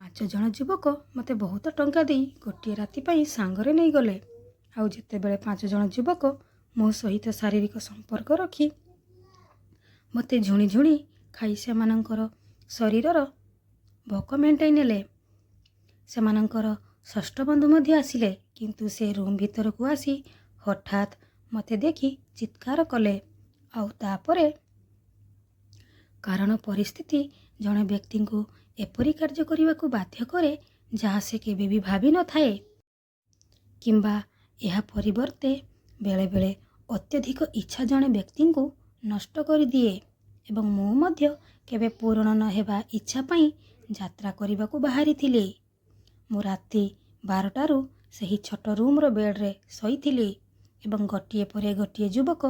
ପାଞ୍ଚ ଜଣ ଯୁବକ ମୋତେ ବହୁତ ଟଙ୍କା ଦେଇ ଗୋଟିଏ ରାତି ପାଇଁ ସାଙ୍ଗରେ ନେଇଗଲେ। ଆଉ ଯେତେବେଳେ ପାଞ୍ଚ ଜଣ ଯୁବକ ମୋ ସହିତ ଶାରୀରିକ ସମ୍ପର୍କ ରଖି ମୋତେ ଝୁଣି ଝୁଣି ଖାଇ ସେମାନଙ୍କର ଶରୀରର ଭୋକ ମେଣ୍ଟାଇ ନେଲେ। ସେମାନଙ୍କର ଷଷ୍ଠ ବନ୍ଧୁ ମଧ୍ୟ ଆସିଲେ, କିନ୍ତୁ ସେ ରୁମ୍ ଭିତରକୁ ଆସି ହଠାତ୍ ମୋତେ ଦେଖି ଚିତ୍କାର କଲେ। ଆଉ ତାପରେ କାରଣ ପରିସ୍ଥିତି ଜଣେ ବ୍ୟକ୍ତିଙ୍କୁ ଏପରି କାର୍ଯ୍ୟ କରିବାକୁ ବାଧ୍ୟ କରେ ଯାହା ସେ କେବେ ବି ଭାବିନଥାଏ, କିମ୍ବା ଏହା ପରିବର୍ତ୍ତେ ବେଳେବେଳେ ଅତ୍ୟଧିକ ଇଚ୍ଛା ଜଣେ ବ୍ୟକ୍ତିଙ୍କୁ ନଷ୍ଟ କରିଦିଏ। ଏବଂ ମୁଁ ମଧ୍ୟ କେବେ ପୂରଣ ନ ହେବା ଇଚ୍ଛା ପାଇଁ ଯାତ୍ରା କରିବାକୁ ବାହାରିଥିଲି। ମୁଁ ରାତି 12ଟାରୁ ସେହି ଛୋଟ ରୁମ୍ର ବେଡ଼୍ରେ ଶୋଇଥିଲି ଏବଂ ଗୋଟିଏ ପରେ ଗୋଟିଏ ଯୁବକ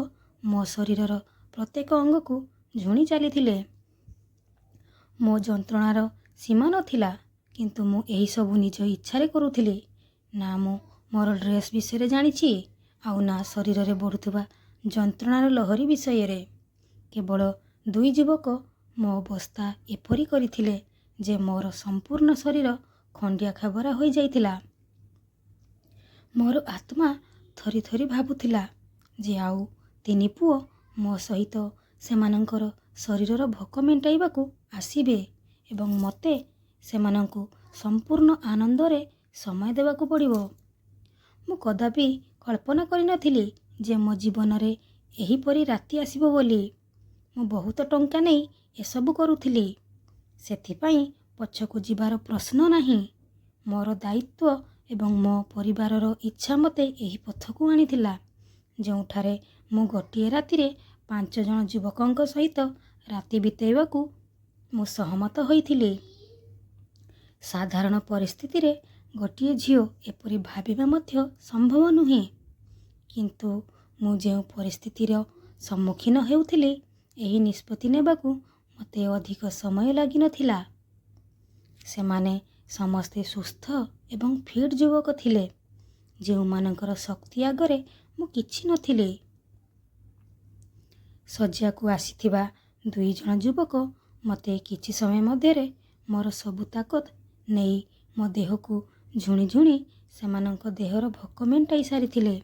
ମୋ ଶରୀରର ପ୍ରତ୍ୟେକ ଅଙ୍ଗକୁ ଝୁଣି ଚାଲିଥିଲେ। ମୋ ଯନ୍ତ୍ରଣାର ସୀମା ନଥିଲା, କିନ୍ତୁ ମୁଁ ଏହିସବୁ ନିଜ ଇଚ୍ଛାରେ କରୁଥିଲି। ନା ମୁଁ ମୋର ଡ୍ରେସ୍ ବିଷୟରେ ଜାଣିଛି, ଆଉ ନା ଶରୀରରେ ବଢ଼ୁଥିବା ଯନ୍ତ୍ରଣାର ଲହରୀ ବିଷୟରେ। କେବଳ ଦୁଇ ଯୁବକ ମୋ ଅବସ୍ଥା ଏପରି କରିଥିଲେ ଯେ ମୋର ସମ୍ପୂର୍ଣ୍ଣ ଶରୀର ଖଣ୍ଡିଆ ଖାବରା ହୋଇଯାଇଥିଲା। ମୋର ଆତ୍ମା ଥରି ଥରି ଭାବୁଥିଲା ଯେ ଆଉ ତିନି ପୁଅ ମୋ ସହିତ ସେମାନଙ୍କର ଶରୀରର ଭୋକ ମେଣ୍ଟାଇବାକୁ ଆସିବେ ଏବଂ ମୋତେ ସେମାନଙ୍କୁ ସମ୍ପୂର୍ଣ୍ଣ ଆନନ୍ଦରେ ସମୟ ଦେବାକୁ ପଡ଼ିବ। ମୁଁ କଦାପି କଳ୍ପନା କରିନଥିଲି ଯେ ମୋ ଜୀବନରେ ଏହିପରି ରାତି ଆସିବ ବୋଲି। ମୁଁ ବହୁତ ଟଙ୍କା ନେଇ ଏସବୁ କରୁଥିଲି, ସେଥିପାଇଁ ପଛକୁ ଯିବାର ପ୍ରଶ୍ନ ନାହିଁ। ମୋର ଦାୟିତ୍ୱ ଏବଂ ମୋ ପରିବାରର ଇଚ୍ଛା ମୋତେ ଏହି ପଥକୁ ଆଣିଥିଲା, ଯେଉଁଠାରେ ମୁଁ ଗୋଟିଏ ରାତିରେ 5 ଜଣ ଯୁବକଙ୍କ ସହିତ ରାତି ବିତାଇବାକୁ ମୁଁ ସହମତ ହୋଇଥିଲି। ସାଧାରଣ ପରିସ୍ଥିତିରେ ଗୋଟିଏ ଝିଅ ଏପରି ଭାବିବା ମଧ୍ୟ ସମ୍ଭବ ନୁହେଁ, କିନ୍ତୁ ମୁଁ ଯେଉଁ ପରିସ୍ଥିତିର ସମ୍ମୁଖୀନ ହେଉଥିଲି, ଏହି ନିଷ୍ପତ୍ତି ନେବାକୁ ମୋତେ ଅଧିକ ସମୟ ଲାଗିନଥିଲା। ସେମାନେ ସମସ୍ତେ ସୁସ୍ଥ ଏବଂ ଫିଟ୍ ଯୁବକ ଥିଲେ, ଯେଉଁମାନଙ୍କର ଶକ୍ତି ଆଗରେ ମୁଁ କିଛି ନଥିଲି। ଶଯ୍ୟାକୁ ଆସିଥିବା 2 ଜଣ ଯୁବକ ମୋତେ କିଛି ସମୟ ମଧ୍ୟରେ ମୋର ସବୁ ତାକତ ନେଇ ମୋ ଦେହକୁ ଝୁଣି ଝୁଣି ସେମାନଙ୍କ ଦେହର ଭୋକ ମେଣ୍ଟାଇ ସାରିଥିଲେ।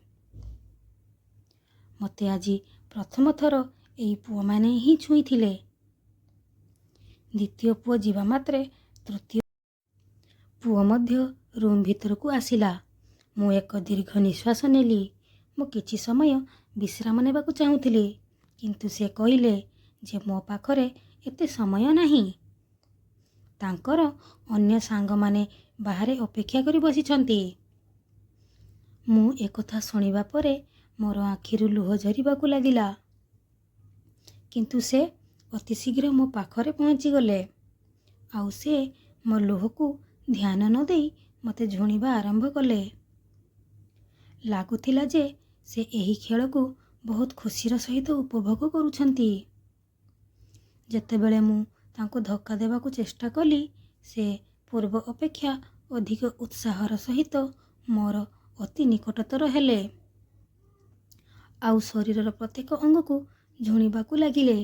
ମୋତେ ଆଜି ପ୍ରଥମ ଥର ଏହି ପୁଅମାନେ ହିଁ ଛୁଇଁଥିଲେ। ଦ୍ୱିତୀୟ ପୁଅ ଯିବା ମାତ୍ରେ ତୃତୀୟ ପୁଅ ମଧ୍ୟ ରୁମ୍ ଭିତରକୁ ଆସିଲା। ମୁଁ ଏକ ଦୀର୍ଘ ନିଶ୍ୱାସ ନେଲି। ମୁଁ କିଛି ସମୟ ବିଶ୍ରାମ ନେବାକୁ ଚାହୁଁଥିଲି, କିନ୍ତୁ ସେ କହିଲେ ଯେ ମୋ ପାଖରେ ଏତେ ସମୟ ନାହିଁ। ତାଙ୍କର ଅନ୍ୟ ସାଙ୍ଗମାନେ ବାହାରେ ଅପେକ୍ଷା କରି ବସିଛନ୍ତି। ମୁଁ ଏକଥା ଶୁଣିବା ପରେ ମୋର ଆଖିରୁ ଲୁହ ଝରିବାକୁ ଲାଗିଲା, କିନ୍ତୁ ସେ ଅତି ଶୀଘ୍ର ମୋ ପାଖରେ ପହଞ୍ଚିଗଲେ। ଆଉ ସେ ମୋ ଲୁହକୁ ଧ୍ୟାନ ନ ଦେଇ ମୋତେ ଝୁଣିବା ଆରମ୍ଭ କଲେ। ଲାଗୁଥିଲା ଯେ ସେ ଏହି ଖେଳକୁ ବହୁତ ଖୁସିର ସହିତ ଉପଭୋଗ କରୁଛନ୍ତି। ଯେତେବେଳେ ମୁଁ ତାଙ୍କୁ ଧକ୍କା ଦେବାକୁ ଚେଷ୍ଟା କଲି, ସେ ପୂର୍ବ ଅପେକ୍ଷା ଅଧିକ ଉତ୍ସାହର ସହିତ ମୋର ଅତି ନିକଟତର ହେଲେ, ଆଉ ଶରୀରର ପ୍ରତ୍ୟେକ ଅଙ୍ଗକୁ ଝୁଣିବାକୁ ଲାଗିଲେ,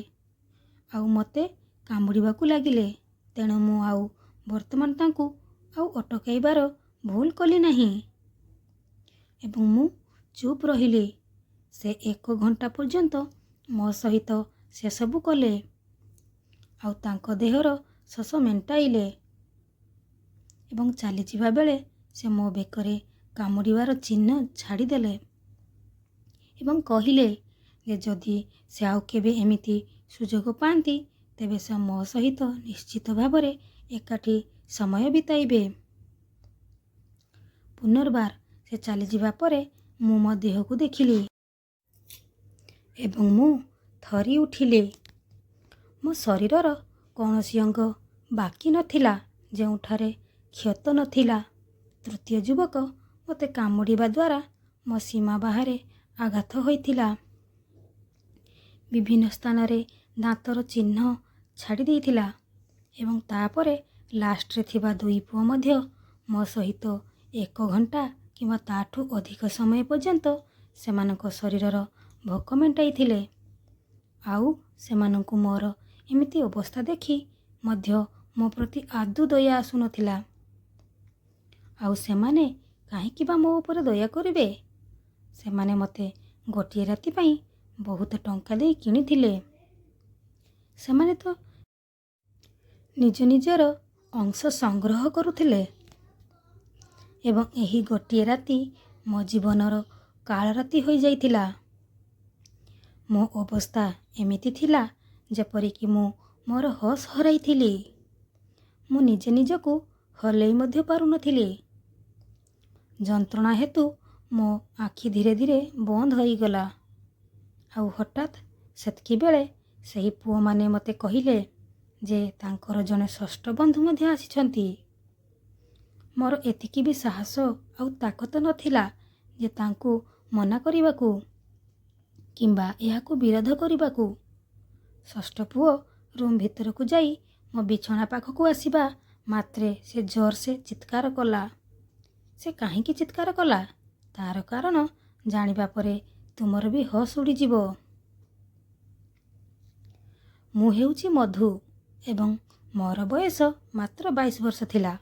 ଆଉ ମୋତେ କାମୁଡ଼ିବାକୁ ଲାଗିଲେ। ତେଣୁ ମୁଁ ଆଉ ବର୍ତ୍ତମାନ ତାଙ୍କୁ ଆଉ ଅଟକାଇବାର ଭୁଲ କଲି ନାହିଁ ଏବଂ ମୁଁ ଚୁପ୍ ରହିଲି। ସେ 1 ଘଣ୍ଟା ପର୍ଯ୍ୟନ୍ତ ମୋ ସହିତ ସେସବୁ କଲେ, ଆଉ ତାଙ୍କ ଦେହର ଶୋଷ ମେଣ୍ଟାଇଲେ ଏବଂ ଚାଲିଯିବା ବେଳେ ସେ ମୋ ବେକରେ କାମୁଡ଼ିବାର ଚିହ୍ନ ଛାଡ଼ିଦେଲେ ଏବଂ କହିଲେ ଯେ ଯଦି ସେ ଆଉ କେବେ ଏମିତି ସୁଯୋଗ ପାଆନ୍ତି, ତେବେ ସେ ମୋ ସହିତ ନିଶ୍ଚିତ ଭାବରେ ଏକାଠି ସମୟ ବିତାଇବେ। ପୁନର୍ବାର ସେ ଚାଲିଯିବା ପରେ ମୁଁ ମୋ ଦେହକୁ ଦେଖିଲି ଏବଂ ମୁଁ ଥରି ଉଠିଲି। ମୋ ଶରୀରର କୌଣସି ଅଙ୍ଗ ବାକି ନଥିଲା ଯେଉଁଠାରେ କ୍ଷତ ନଥିଲା। ତୃତୀୟ ଯୁବକ ମୋତେ କାମୁଡ଼ିବା ଦ୍ୱାରା ମୋ ସୀମା ବାହାରେ ଆଘାତ ହୋଇଥିଲା। ବିଭିନ୍ନ ସ୍ଥାନରେ ଦାନ୍ତର ଚିହ୍ନ ଛାଡ଼ି ଦେଇଥିଲା ଏବଂ ତାପରେ ଲାଷ୍ଟରେ ଥିବା 2 ପୁଅ ମଧ୍ୟ ମୋ ସହିତ 1 ଘଣ୍ଟା କିମ୍ବା ତାଠୁ ଅଧିକ ସମୟ ପର୍ଯ୍ୟନ୍ତ ସେମାନଙ୍କ ଶରୀରର ଭୋକ ମେଣ୍ଟାଇଥିଲେ। ଆଉ ସେମାନଙ୍କୁ ମୋର ଏମିତି ଅବସ୍ଥା ଦେଖି ମଧ୍ୟ ମୋ ପ୍ରତି ଆଦୌ ଦୟା ଆସୁନଥିଲା। ଆଉ ସେମାନେ କାହିଁକି ବା ମୋ ଉପରେ ଦୟା କରିବେ? ସେମାନେ ମୋତେ ଗୋଟିଏ ରାତି ପାଇଁ ବହୁତ ଟଙ୍କା ଦେଇ କିଣିଥିଲେ। ସେମାନେ ତ ନିଜ ନିଜର ଅଂଶ ସଂଗ୍ରହ କରୁଥିଲେ। ଏବଂ ଏହି ଗୋଟିଏ ରାତି ମୋ ଜୀବନର କାଳରାତି ହୋଇଯାଇଥିଲା। ମୋ ଅବସ୍ଥା ଏମିତି ଥିଲା ଯେପରିକି ମୁଁ ମୋର ହୋସ୍ ହରାଇଥିଲି। ମୁଁ ନିଜେ ନିଜକୁ ହଲେଇ ମଧ୍ୟ ପାରୁନଥିଲି। ଯନ୍ତ୍ରଣା ହେତୁ ମୋ ଆଖି ଧୀରେ ଧୀରେ ବନ୍ଦ ହୋଇଗଲା। ଆଉ ହଠାତ୍ ସେତିକିବେଳେ ସେହି ପୁଅମାନେ ମୋତେ କହିଲେ ଯେ ତାଙ୍କର ଜଣେ ଷଷ୍ଠ ବନ୍ଧୁ ମଧ୍ୟ ଆସିଛନ୍ତି। ମୋର ଏତିକି ବି ସାହସ ଆଉ ତାକତ ନଥିଲା ଯେ ତାଙ୍କୁ ମନା କରିବାକୁ କିମ୍ବା ଏହାକୁ ବିରୋଧ କରିବାକୁ। ଷଷ୍ଠ ପୁଅ ରୁମ୍ ଭିତରକୁ ଯାଇ ମୋ ବିଛଣା ପାଖକୁ ଆସିବା ମାତ୍ରେ ସେ ଜୋରସେ ଚିତ୍କାର କଲା। ସେ କାହିଁକି ଚିତ୍କାର କଲା ତାର କାରଣ ଜାଣିବା ପରେ ତୁମର ବି ହୋସ୍ ଉଡ଼ିଯିବ। ମୁଁ ହେଉଛି ମଧୁ ଏବଂ ମୋର ବୟସ ମାତ୍ର 22 ବର୍ଷ ଥିଲା।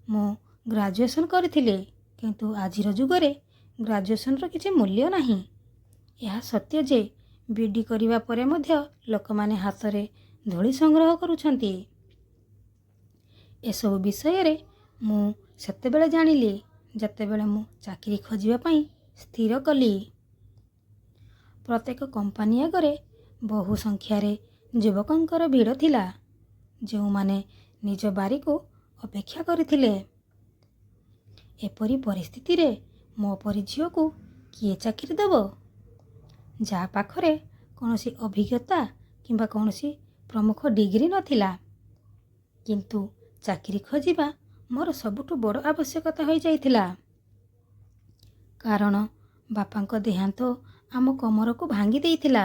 ମୁଁ ଗ୍ରାଜୁଏସନ୍ କରିଥିଲି, କିନ୍ତୁ ଆଜିର ଯୁଗରେ ଗ୍ରାଜୁଏସନ୍ର କିଛି ମୂଲ୍ୟ ନାହିଁ। ଏହା ସତ୍ୟ ଯେ ବିଡି କରିବା ପରେ ମଧ୍ୟ ଲୋକମାନେ ହାତରେ ଧୂଳି ସଂଗ୍ରହ କରୁଛନ୍ତି। ଏସବୁ ବିଷୟରେ ମୁଁ ସେତେବେଳେ ଜାଣିଲି ଯେତେବେଳେ ମୁଁ ଚାକିରି ଖୋଜିବା ପାଇଁ ସ୍ଥିର କଲି। ପ୍ରତ୍ୟେକ କମ୍ପାନୀ ଆଗରେ ବହୁ ସଂଖ୍ୟାରେ ଯୁବକଙ୍କର ଭିଡ଼ ଥିଲା, ଯେଉଁମାନେ ନିଜ ବାରିକୁ ଅପେକ୍ଷା କରିଥିଲେ। ଏପରି ପରିସ୍ଥିତିରେ ମୋ ପରି ଝିଅକୁ କିଏ ଚାକିରି ଦେବ, ଯାହା ପାଖରେ କୌଣସି ଅଭିଜ୍ଞତା କିମ୍ବା କୌଣସି ପ୍ରମୁଖ ଡିଗ୍ରୀ ନଥିଲା? କିନ୍ତୁ ଚାକିରି ଖୋଜିବା ମୋର ସବୁଠୁ ବଡ଼ ଆବଶ୍ୟକତା ହୋଇଯାଇଥିଲା। କାରଣ ବାପାଙ୍କ ଦେହାନ୍ତ ଆମ କମରକୁ ଭାଙ୍ଗି ଦେଇଥିଲା।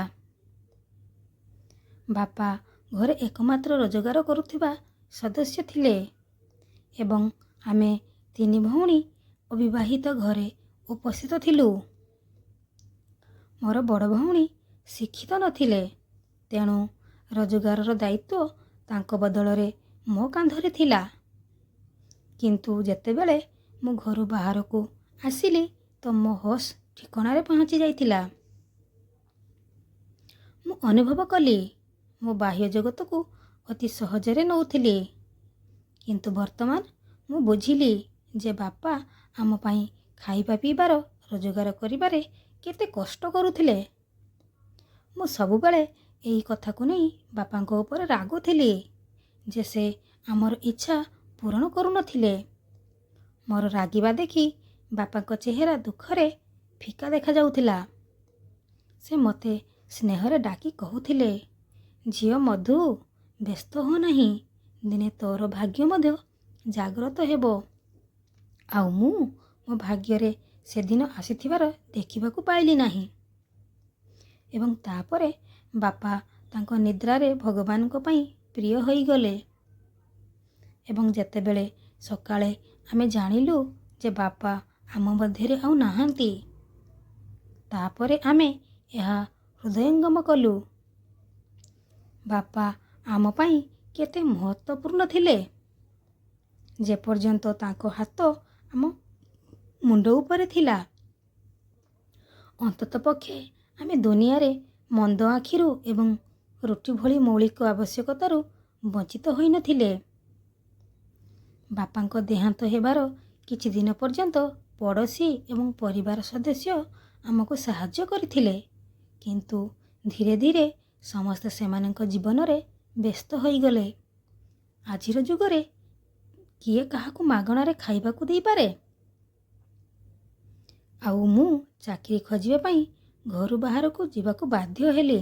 ବାପା ଘରେ ଏକମାତ୍ର ରୋଜଗାର କରୁଥିବା ସଦସ୍ୟ ଥିଲେ ଏବଂ ଆମେ 3 ଭଉଣୀ ଅବିବାହିତ ଘରେ ଉପସ୍ଥିତ ଥିଲୁ। ମୋର ବଡ଼ ଭଉଣୀ ଶିକ୍ଷିତ ନଥିଲେ, ତେଣୁ ରୋଜଗାରର ଦାୟିତ୍ୱ ତାଙ୍କ ବଦଳରେ ମୋ କାନ୍ଧରେ ଥିଲା। କିନ୍ତୁ ଯେତେବେଳେ ମୁଁ ଘରୁ ବାହାରକୁ ଆସିଲି ତ ମୋ ହୋସ୍ ଠିକଣାରେ ପହଞ୍ଚି ଯାଇଥିଲା। ମୁଁ ଅନୁଭବ କଲି ମୁଁ ବାହ୍ୟ ଜଗତକୁ ଅତି ସହଜରେ ନେଉଥିଲି। କିନ୍ତୁ ବର୍ତ୍ତମାନ ମୁଁ ବୁଝିଲି ଯେ ବାପା ଆମ ପାଇଁ ଖାଇବା ପିଇବାର ରୋଜଗାର କରିବାରେ କେତେ କଷ୍ଟ କରୁଥିଲେ। ମୁଁ ସବୁବେଳେ ଏହି କଥାକୁ ନେଇ ବାପାଙ୍କ ଉପରେ ରାଗୁଥିଲି ଯେ ସେ ଆମର ଇଚ୍ଛା ପୂରଣ କରୁନଥିଲେ। ମୋର ରାଗିବା ଦେଖି ବାପାଙ୍କ ଚେହେରା ଦୁଃଖରେ ଫିକା ଦେଖାଯାଉଥିଲା। ସେ ମୋତେ ସ୍ନେହରେ ଡାକି କହୁଥିଲେ, ଝିଅ ମଧୁ, ବ୍ୟସ୍ତ ହୁଅ ନାହିଁ, ଦିନେ ତୋର ଭାଗ୍ୟ ମଧ୍ୟ ଜାଗ୍ରତ ହେବ। ଆଉ ମୁଁ ମୋ ଭାଗ୍ୟରେ ସେଦିନ ଆସିଥିବାର ଦେଖିବାକୁ ପାଇଲି ନାହିଁ। ଏବଂ ତାପରେ ବାପା ତାଙ୍କ ନିଦ୍ରାରେ ଭଗବାନଙ୍କ ପାଇଁ ପ୍ରିୟ ହୋଇଗଲେ। ଏବଂ ଯେତେବେଳେ ସକାଳେ ଆମେ ଜାଣିଲୁ ଯେ ବାପା ଆମ ମଧ୍ୟରେ ଆଉ ନାହାନ୍ତି, ତାପରେ ଆମେ ଏହା ହୃଦୟଙ୍ଗମ କଲୁ। ବାପା ଆମ ପାଇଁ କେତେ ମହତ୍ତ୍ୱପୂର୍ଣ୍ଣ ଥିଲେ। ଯେପର୍ଯ୍ୟନ୍ତ ତାଙ୍କ ହାତ ଆମ ମୁଣ୍ଡ ଉପରେ ଥିଲା, ଅନ୍ତତଃପକ୍ଷେ ଆମେ ଦୁନିଆରେ ମନ୍ଦ ଆଖିରୁ ଏବଂ ରୁଟି ଭଳି ମୌଳିକ ଆବଶ୍ୟକତାରୁ ବଞ୍ଚିତ ହୋଇନଥିଲେ। ବାପାଙ୍କ ଦେହାନ୍ତ ହେବାର କିଛି ଦିନ ପର୍ଯ୍ୟନ୍ତ ପଡ଼ୋଶୀ ଏବଂ ପରିବାର ସଦସ୍ୟ ଆମକୁ ସାହାଯ୍ୟ କରିଥିଲେ, କିନ୍ତୁ ଧୀରେ ଧୀରେ ସମସ୍ତେ ସେମାନଙ୍କ ଜୀବନରେ ବ୍ୟସ୍ତ ହୋଇଗଲେ। ଆଜିର ଯୁଗରେ କିଏ କାହାକୁ ମାଗଣାରେ ଖାଇବାକୁ ଦେଇପାରେ? ଆଉ ମୁଁ ଚାକିରି ଖୋଜିବା ପାଇଁ ଘରୁ ବାହାରକୁ ଯିବାକୁ ବାଧ୍ୟ ହେଲି।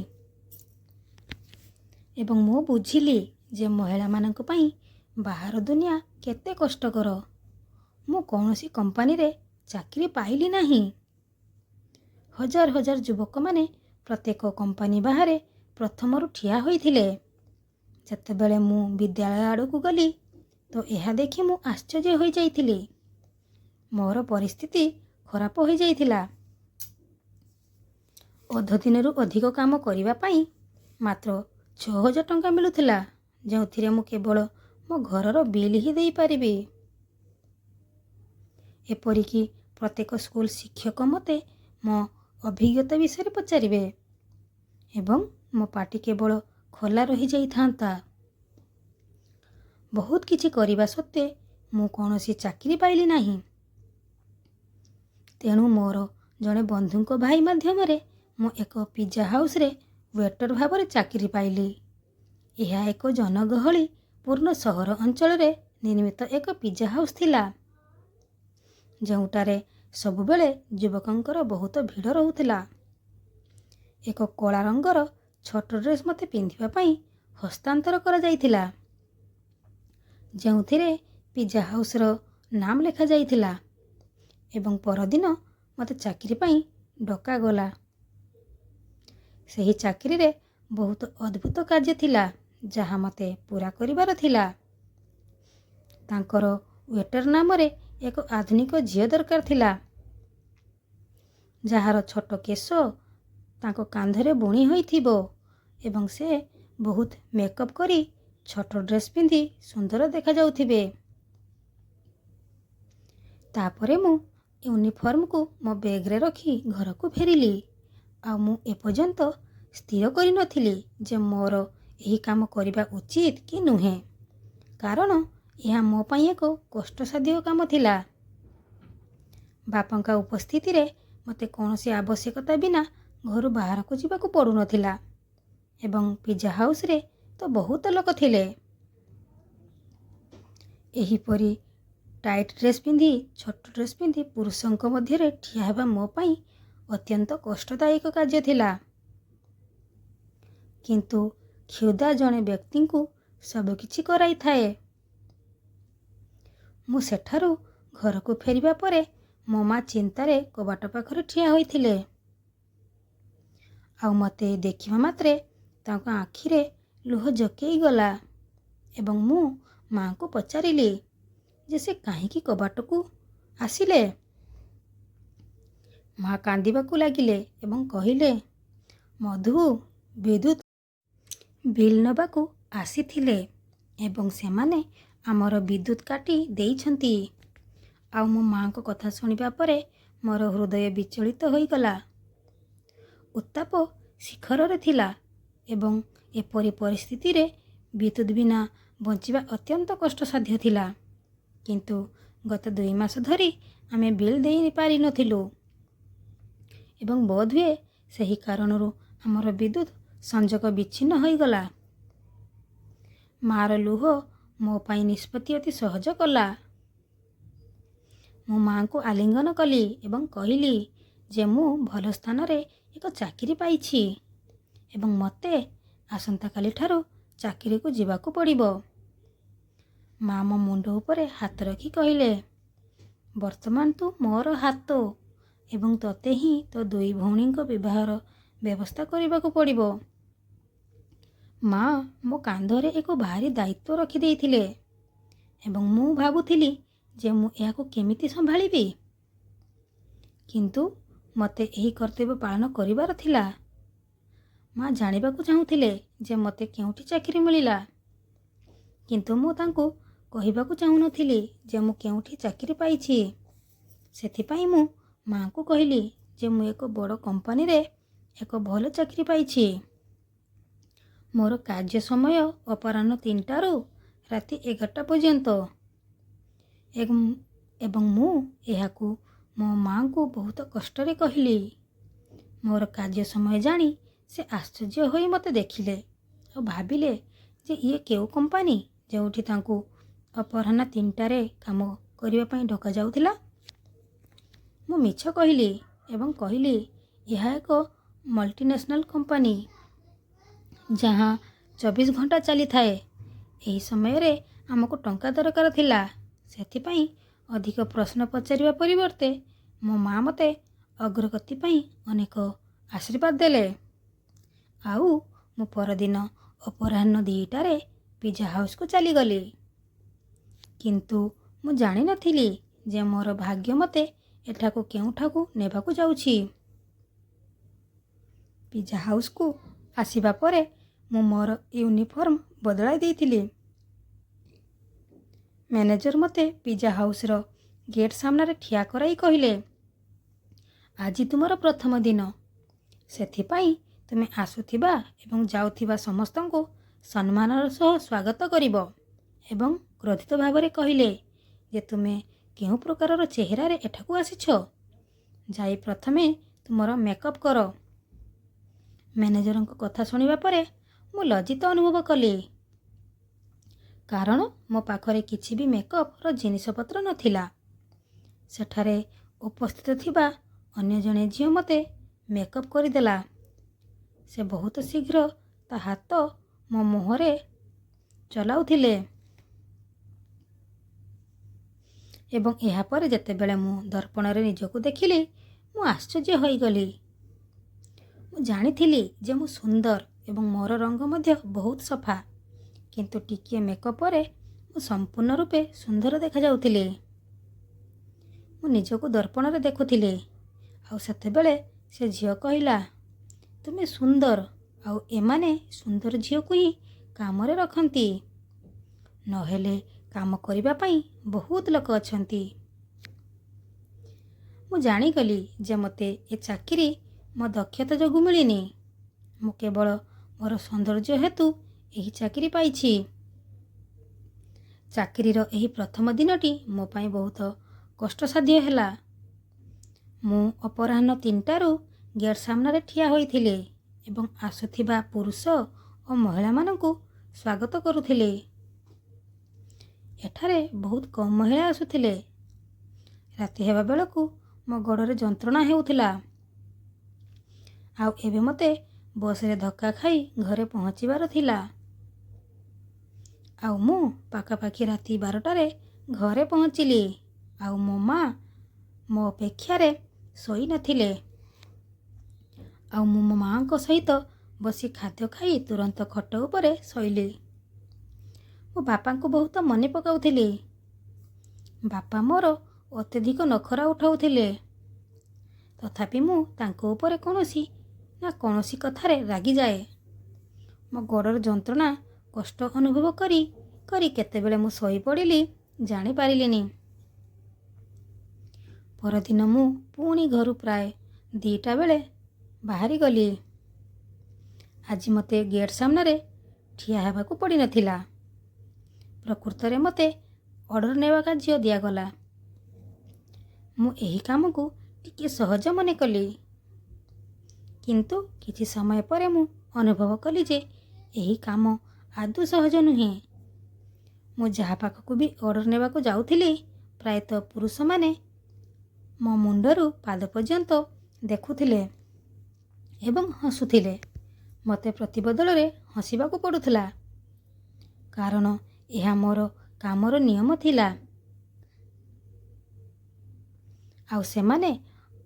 ଏବଂ ମୁଁ ବୁଝିଲି ଯେ ମହିଳାମାନଙ୍କ ପାଇଁ ବାହାର ଦୁନିଆ କେତେ କଷ୍ଟକର। ମୁଁ କୌଣସି କମ୍ପାନୀରେ ଚାକିରି ପାଇଲି ନାହିଁ। ହଜାର ହଜାର ଯୁବକମାନେ ପ୍ରତ୍ୟେକ କମ୍ପାନୀ ବାହାରେ ପ୍ରଥମରୁ ଠିଆ ହୋଇଥିଲେ। ଯେତେବେଳେ ମୁଁ ବିଦ୍ୟାଳୟ ଆଡ଼କୁ ଗଲି ତ ଏହା ଦେଖି ମୁଁ ଆଶ୍ଚର୍ଯ୍ୟ ହୋଇଯାଇଥିଲି। ମୋର ପରିସ୍ଥିତି ଖରାପ ହୋଇଯାଇଥିଲା। ଅଧଦିନରୁ ଅଧିକ କାମ କରିବା ପାଇଁ ମାତ୍ର 6,000 ଟଙ୍କା ମିଳୁଥିଲା, ଯେଉଁଥିରେ ମୁଁ କେବଳ ମୋ ଘରର ବିଲ୍ ହିଁ ଦେଇପାରିବି। ଏପରିକି ପ୍ରତ୍ୟେକ ସ୍କୁଲ ଶିକ୍ଷକ ମୋତେ ମୋ ଅଭିଜ୍ଞତା ବିଷୟରେ ପଚାରିବେ ଏବଂ ମୋ ପାଟି କେବଳ ଖୋଲା ରହିଯାଇଥାନ୍ତା। ବହୁତ କିଛି କରିବା ସତ୍ତ୍ୱେ ମୁଁ କୌଣସି ଚାକିରି ପାଇଲି ନାହିଁ। ତେଣୁ ମୋର ଜଣେ ବନ୍ଧୁଙ୍କ ଭାଇ ମାଧ୍ୟମରେ ମୁଁ ଏକ ପିଜ୍ଜା ହାଉସରେ ୱେଟର ଭାବରେ ଚାକିରି ପାଇଲି। ଏହା ଏକ ଜନଗହଳି ପୂର୍ଣ୍ଣ ସହର ଅଞ୍ଚଳରେ ନିର୍ମିତ ଏକ ପିଜ୍ଜା ହାଉସ୍ ଥିଲା, ଯେଉଁଠାରେ ସବୁବେଳେ ଯୁବକଙ୍କର ବହୁତ ଭିଡ଼ ରହୁଥିଲା। ଏକ କଳା ରଙ୍ଗର ଛୋଟ ଡ୍ରେସ୍ ମୋତେ ପିନ୍ଧିବା ପାଇଁ ହସ୍ତାନ୍ତର କରାଯାଇଥିଲା, ଯେଉଁଥିରେ ପିଜ୍ଜା ହାଉସର ନାମ ଲେଖାଯାଇଥିଲା ଏବଂ ପରଦିନ ମୋତେ ଚାକିରି ପାଇଁ ଡକାଗଲା। ସେହି ଚାକିରିରେ ବହୁତ ଅଦ୍ଭୁତ କାର୍ଯ୍ୟ ଥିଲା ଯାହା ମୋତେ ପୂରା କରିବାର ଥିଲା। ତାଙ୍କର ୱେଟର ନାମରେ ଏକ ଆଧୁନିକ ଝିଅ ଦରକାର ଥିଲା, ଯାହାର ଛୋଟ କେଶ ତାଙ୍କ କାନ୍ଧରେ ବୁଣି ହୋଇଥିବ ଏବଂ ସେ ବହୁତ ମେକଅପ୍ କରି ଛୋଟ ଡ୍ରେସ୍ ପିନ୍ଧି ସୁନ୍ଦର ଦେଖାଯାଉଥିବେ। ତାପରେ ମୁଁ ୟୁନିଫର୍ମକୁ ମୋ ବ୍ୟାଗରେ ରଖି ଘରକୁ ଫେରିଲି। ଆଉ ମୁଁ ଏପର୍ଯ୍ୟନ୍ତ ସ୍ଥିର କରିନଥିଲି ଯେ ମୋର ଏହି କାମ କରିବା ଉଚିତ କି ନୁହେଁ, କାରଣ ଏହା ମୋ ପାଇଁ ଏକ କଷ୍ଟସାଧ୍ୟ କାମ ଥିଲା। ବାପାଙ୍କ ଉପସ୍ଥିତିରେ ମୋତେ କୌଣସି ଆବଶ୍ୟକତା ବିନା ଘରୁ ବାହାରକୁ ଯିବାକୁ ପଡ଼ୁନଥିଲା ଏବଂ ପିଜ୍ଜା ହାଉସରେ ତ ବହୁତ ଲୋକ ଥିଲେ। ଏହିପରି ଟାଇଟ୍ ଡ୍ରେସ୍ ପିନ୍ଧି ଛୋଟ ଡ୍ରେସ୍ ପିନ୍ଧି ପୁରୁଷଙ୍କ ମଧ୍ୟରେ ଠିଆ ହେବା ମୋ ପାଇଁ ଅତ୍ୟନ୍ତ କଷ୍ଟଦାୟକ କାର୍ଯ୍ୟ ଥିଲା। କିନ୍ତୁ କ୍ଷୁଧା ଜଣେ ବ୍ୟକ୍ତିଙ୍କୁ ସବୁକିଛି କରାଇଥାଏ। ମୁଁ ସେଠାରୁ ଘରକୁ ଫେରିବା ପରେ ମୋ ମା ଚିନ୍ତାରେ କବାଟ ପାଖରେ ଠିଆ ହୋଇଥିଲେ। ଆଉ ମୋତେ ଦେଖିବା ମାତ୍ରେ ତାଙ୍କ ଆଖିରେ ଲୁହ ଜକେଇ ଗଲା ଏବଂ ମୁଁ ମାଙ୍କୁ ପଚାରିଲି ଯେ ସେ କାହିଁକି କବାଟକୁ ଆସିଲେ। ମା କାନ୍ଦିବାକୁ ଲାଗିଲେ ଏବଂ କହିଲେ, ମଧୁ, ବିଦ୍ୟୁତ୍ ବିଲ୍ ନେବାକୁ ଆସିଥିଲେ ଏବଂ ସେମାନେ ଆମର ବିଦ୍ୟୁତ୍ କାଟି ଦେଇଛନ୍ତି। ଆଉ ମୋ ମାଙ୍କ କଥା ଶୁଣିବା ପରେ ମୋର ହୃଦୟ ବିଚଳିତ ହୋଇଗଲା। ଉତ୍ତାପ ଶିଖରରେ ଥିଲା ଏବଂ ଏପରି ପରିସ୍ଥିତିରେ ବିଦ୍ୟୁତ୍ ବିନା ବଞ୍ଚିବା ଅତ୍ୟନ୍ତ କଷ୍ଟସାଧ୍ୟ ଥିଲା। କିନ୍ତୁ ଗତ 2 ମାସ ଧରି ଆମେ ବିଲ୍ ଦେଇ ପାରିନଥିଲୁ ଏବଂ ବୋଧହୁଏ ସେହି କାରଣରୁ ଆମର ବିଦ୍ୟୁତ୍ ସଂଯୋଗ ବିଚ୍ଛିନ୍ନ ହୋଇଗଲା। ମାର ଲୁହ ମୋ ପାଇଁ ନିଷ୍ପତ୍ତି ଅତି ସହଜ କଲା। ମୁଁ ମାଙ୍କୁ ଆଲିଙ୍ଗନ କଲି ଏବଂ କହିଲି ଯେ ମୁଁ ଭଲ ସ୍ଥାନରେ ଏକ ଚାକିରି ପାଇଛି ଏବଂ ମୋତେ ଆସନ୍ତାକାଲିଠାରୁ ଚାକିରିକୁ ଯିବାକୁ ପଡ଼ିବ। ମା ମୋ ମୁଣ୍ଡ ଉପରେ ହାତ ରଖି କହିଲେ, ବର୍ତ୍ତମାନ ତୁ ମୋର ହାତ ଏବଂ ତୋତେ ହିଁ ତୋ 2 ଭଉଣୀଙ୍କ ବିବାହର ବ୍ୟବସ୍ଥା କରିବାକୁ ପଡ଼ିବ। ମା ମୋ କାନ୍ଧରେ ଏକ ଭାରି ଦାୟିତ୍ୱ ରଖିଦେଇଥିଲେ ଏବଂ ମୁଁ ଭାବୁଥିଲି ଯେ ମୁଁ ଏହାକୁ କେମିତି ସମ୍ଭାଳିବି। କିନ୍ତୁ ମୋତେ ଏହି କର୍ତ୍ତବ୍ୟ ପାଳନ କରିବାର ଥିଲା। ମା ଜାଣିବାକୁ ଚାହୁଁଥିଲେ ଯେ ମୋତେ କେଉଁଠି ଚାକିରି ମିଳିଲା, କିନ୍ତୁ ମୁଁ ତାଙ୍କୁ କହିବାକୁ ଚାହୁଁନଥିଲି ଯେ ମୁଁ କେଉଁଠି ଚାକିରି ପାଇଛି। ସେଥିପାଇଁ ମୁଁ ମାଙ୍କୁ କହିଲି ଯେ ମୁଁ ଏକ ବଡ଼ କମ୍ପାନୀରେ ଏକ ଭଲ ଚାକିରି ପାଇଛି। ମୋର କାର୍ଯ୍ୟ ସମୟ ଅପରାହ୍ନ 3ଟାରୁ ରାତି 11ଟା ପର୍ଯ୍ୟନ୍ତ ଏବଂ ମୁଁ ଏହାକୁ ମୋ ମାଙ୍କୁ ବହୁତ କଷ୍ଟରେ କହିଲି। ମୋର କାର୍ଯ୍ୟ ସମୟ ଜାଣି ସେ ଆଶ୍ଚର୍ଯ୍ୟ ହୋଇ ମୋତେ ଦେଖିଲେ ଆଉ ଭାବିଲେ ଯେ ଇଏ କେଉଁ କମ୍ପାନୀ ଯେଉଁଠି ତାଙ୍କୁ ଅପରାହ୍ନ 3ଟାରେ କାମ କରିବା ପାଇଁ ଡକାଯାଉଥିଲା। ମୁଁ ମିଛ କହିଲି ଏବଂ କହିଲି ଏହା ଏକ ମଲ୍ଟିନ୍ୟାସନାଲ କମ୍ପାନୀ ଯାହା 24 ଘଣ୍ଟା ଚାଲିଥାଏ। ଏହି ସମୟରେ ଆମକୁ ଟଙ୍କା ଦରକାର ଥିଲା। ସେଥିପାଇଁ ଅଧିକ ପ୍ରଶ୍ନ ପଚାରିବା ପରିବର୍ତ୍ତେ ମୋ ମା ମୋତେ ଅଗ୍ରଗତି ପାଇଁ ଅନେକ ଆଶୀର୍ବାଦ ଦେଲେ। ଆଉ ମୁଁ ପରଦିନ ଅପରାହ୍ନ 2ଟାରେ ପିଜ୍ଜା ହାଉସକୁ ଚାଲିଗଲି। କିନ୍ତୁ ମୁଁ ଜାଣିନଥିଲି ଯେ ମୋର ଭାଗ୍ୟ ମୋତେ ଏଠାକୁ କେଉଁଠାକୁ ନେବାକୁ ଯାଉଛି। ପିଜ୍ଜା ହାଉସକୁ ଆସିବା ପରେ ମୁଁ ମୋର ୟୁନିଫର୍ମ ବଦଳାଇ ଦେଇଥିଲି। ମ୍ୟାନେଜର ମୋତେ ପିଜ୍ଜା ହାଉସର ଗେଟ୍ ସାମ୍ନାରେ ଠିଆ କରାଇ କହିଲେ, ଆଜି ତୁମର ପ୍ରଥମ ଦିନ। ସେଥିପାଇଁ ତୁମେ ଆସୁଥିବା ଏବଂ ଯାଉଥିବା ସମସ୍ତଙ୍କୁ ସମ୍ମାନର ସହ ସ୍ୱାଗତ କରିବ। ଏବଂ କ୍ରୋଧିତ ଭାବରେ କହିଲେ ଯେ ତୁମେ କେଉଁ ପ୍ରକାରର ଚେହେରାରେ ଏଠାକୁ ଆସିଛ? ଯାଇ ପ୍ରଥମେ ତୁମର ମେକଅପ୍ କର। ମ୍ୟାନେଜରଙ୍କ କଥା ଶୁଣିବା ପରେ ମୁଁ ଲଜ୍ଜିତ ଅନୁଭବ କଲି, କାରଣ ମୋ ପାଖରେ କିଛି ବି ମେକଅପ୍ର ଜିନିଷପତ୍ର ନଥିଲା। ସେଠାରେ ଉପସ୍ଥିତ ଥିବା ଅନ୍ୟ ଜଣେ ଝିଅ ମୋତେ ମେକଅପ୍ କରିଦେଲା। ସେ ବହୁତ ଶୀଘ୍ର ତା ହାତ ମୋ ମୁହଁରେ ଚଲାଉଥିଲେ ଏବଂ ଏହାପରେ ଯେତେବେଳେ ମୁଁ ଦର୍ପଣରେ ନିଜକୁ ଦେଖିଲି, ମୁଁ ଆଶ୍ଚର୍ଯ୍ୟ ହୋଇଗଲି। ମୁଁ ଜାଣିଥିଲି ଯେ ମୁଁ ସୁନ୍ଦର ଏବଂ ମୋର ରଙ୍ଗ ମଧ୍ୟ ବହୁତ ସଫା, କିନ୍ତୁ ଟିକିଏ ମେକଅପ୍ ପରେ ମୁଁ ସମ୍ପୂର୍ଣ୍ଣ ରୂପେ ସୁନ୍ଦର ଦେଖାଯାଉଥିଲି। ମୁଁ ନିଜକୁ ଦର୍ପଣରେ ଦେଖୁଥିଲି ଆଉ ସେତେବେଳେ ସେ ଝିଅ କହିଲା, ତୁମେ ସୁନ୍ଦର ଆଉ ଏମାନେ ସୁନ୍ଦର ଝିଅକୁ ହିଁ କାମରେ ରଖନ୍ତି, ନହେଲେ କାମ କରିବା ପାଇଁ ବହୁତ ଲୋକ ଅଛନ୍ତି। ମୁଁ ଜାଣିଗଲି ଯେ ମୋତେ ଏ ଚାକିରି ମୋ ଦକ୍ଷତା ଯୋଗୁଁ ମିଳିନି। ମୁଁ କେବଳ ମୋର ସୌନ୍ଦର୍ଯ୍ୟ ହେତୁ ଏହି ଚାକିରି ପାଇଛି। ଚାକିରିର ଏହି ପ୍ରଥମ ଦିନଟି ମୋ ପାଇଁ ବହୁତ କଷ୍ଟସାଧ୍ୟ ହେଲା। ମୁଁ ଅପରାହ୍ନ 3ଟାରୁ ଗେଟ୍ ସାମ୍ନାରେ ଠିଆ ହୋଇଥିଲି ଏବଂ ଆସୁଥିବା ପୁରୁଷ ଓ ମହିଳାମାନଙ୍କୁ ସ୍ୱାଗତ କରୁଥିଲି। ଏଠାରେ ବହୁତ କମ୍ ମହିଳା ଆସୁଥିଲେ। ରାତି ହେବା ବେଳକୁ ମୋ ଗୋଡ଼ରେ ଯନ୍ତ୍ରଣା ହେଉଥିଲା ଆଉ ଏବେ ମୋତେ ବସ୍ରେ ଧକ୍କା ଖାଇ ଘରେ ପହଞ୍ଚିବାର ଥିଲା। ଆଉ ମୁଁ ପାଖାପାଖି ରାତି 12ଟାରେ ଘରେ ପହଞ୍ଚିଲି ଆଉ ମୋ ମା ମୋ ଅପେକ୍ଷାରେ ଶୋଇନଥିଲେ। ଆଉ ମୁଁ ମୋ ମାଆଙ୍କ ସହିତ ବସି ଖାଦ୍ୟ ଖାଇ ତୁରନ୍ତ ଖଟ ଉପରେ ଶୋଇଲି। ମୋ ବାପାଙ୍କୁ ବହୁତ ମନେ ପକାଉଥିଲି। ବାପା ମୋର ଅତ୍ୟଧିକ ନଖରା ଉଠାଉଥିଲେ। ତଥାପି ମୁଁ ତାଙ୍କ ଉପରେ କୌଣସି ନା କୌଣସି କଥାରେ ରାଗିଯାଏ। ମୋ ଗୋଡ଼ର ଯନ୍ତ୍ରଣା କଷ୍ଟ ଅନୁଭବ କରି କରି କେତେବେଳେ ମୁଁ ଶୋଇପଡ଼ିଲି ଜାଣିପାରିଲିନି। ପରଦିନ ମୁଁ ପୁଣି ଘରୁ ପ୍ରାୟ 2ଟା ବେଳେ ବାହାରିଗଲି। ଆଜି ମୋତେ ଗେଟ୍ ସାମ୍ନାରେ ଠିଆ ହେବାକୁ ପଡ଼ିନଥିଲା। ପ୍ରକୃତରେ ମୋତେ ଅର୍ଡ଼ର ନେବା କାର୍ଯ୍ୟ ଦିଆଗଲା। ମୁଁ ଏହି କାମକୁ ଟିକିଏ ସହଜ ମନେ କଲି, କିନ୍ତୁ କିଛି ସମୟ ପରେ ମୁଁ ଅନୁଭବ କଲି ଯେ ଏହି କାମ ଆଦୌ ସହଜ ନୁହେଁ। ମୁଁ ଯାହା ପାଖକୁ ବି ଅର୍ଡ଼ର ନେବାକୁ ଯାଉଥିଲି, ପ୍ରାୟତଃ ପୁରୁଷମାନେ ମୋ ମୁଣ୍ଡରୁ ପାଦ ପର୍ଯ୍ୟନ୍ତ ଦେଖୁଥିଲେ ଏବଂ ହସୁଥିଲେ। ମୋତେ ପ୍ରତିବଦଳରେ ହସିବାକୁ ପଡ଼ୁଥିଲା, କାରଣ ଏହା ମୋର କାମର ନିୟମ ଥିଲା। ଆଉ ସେମାନେ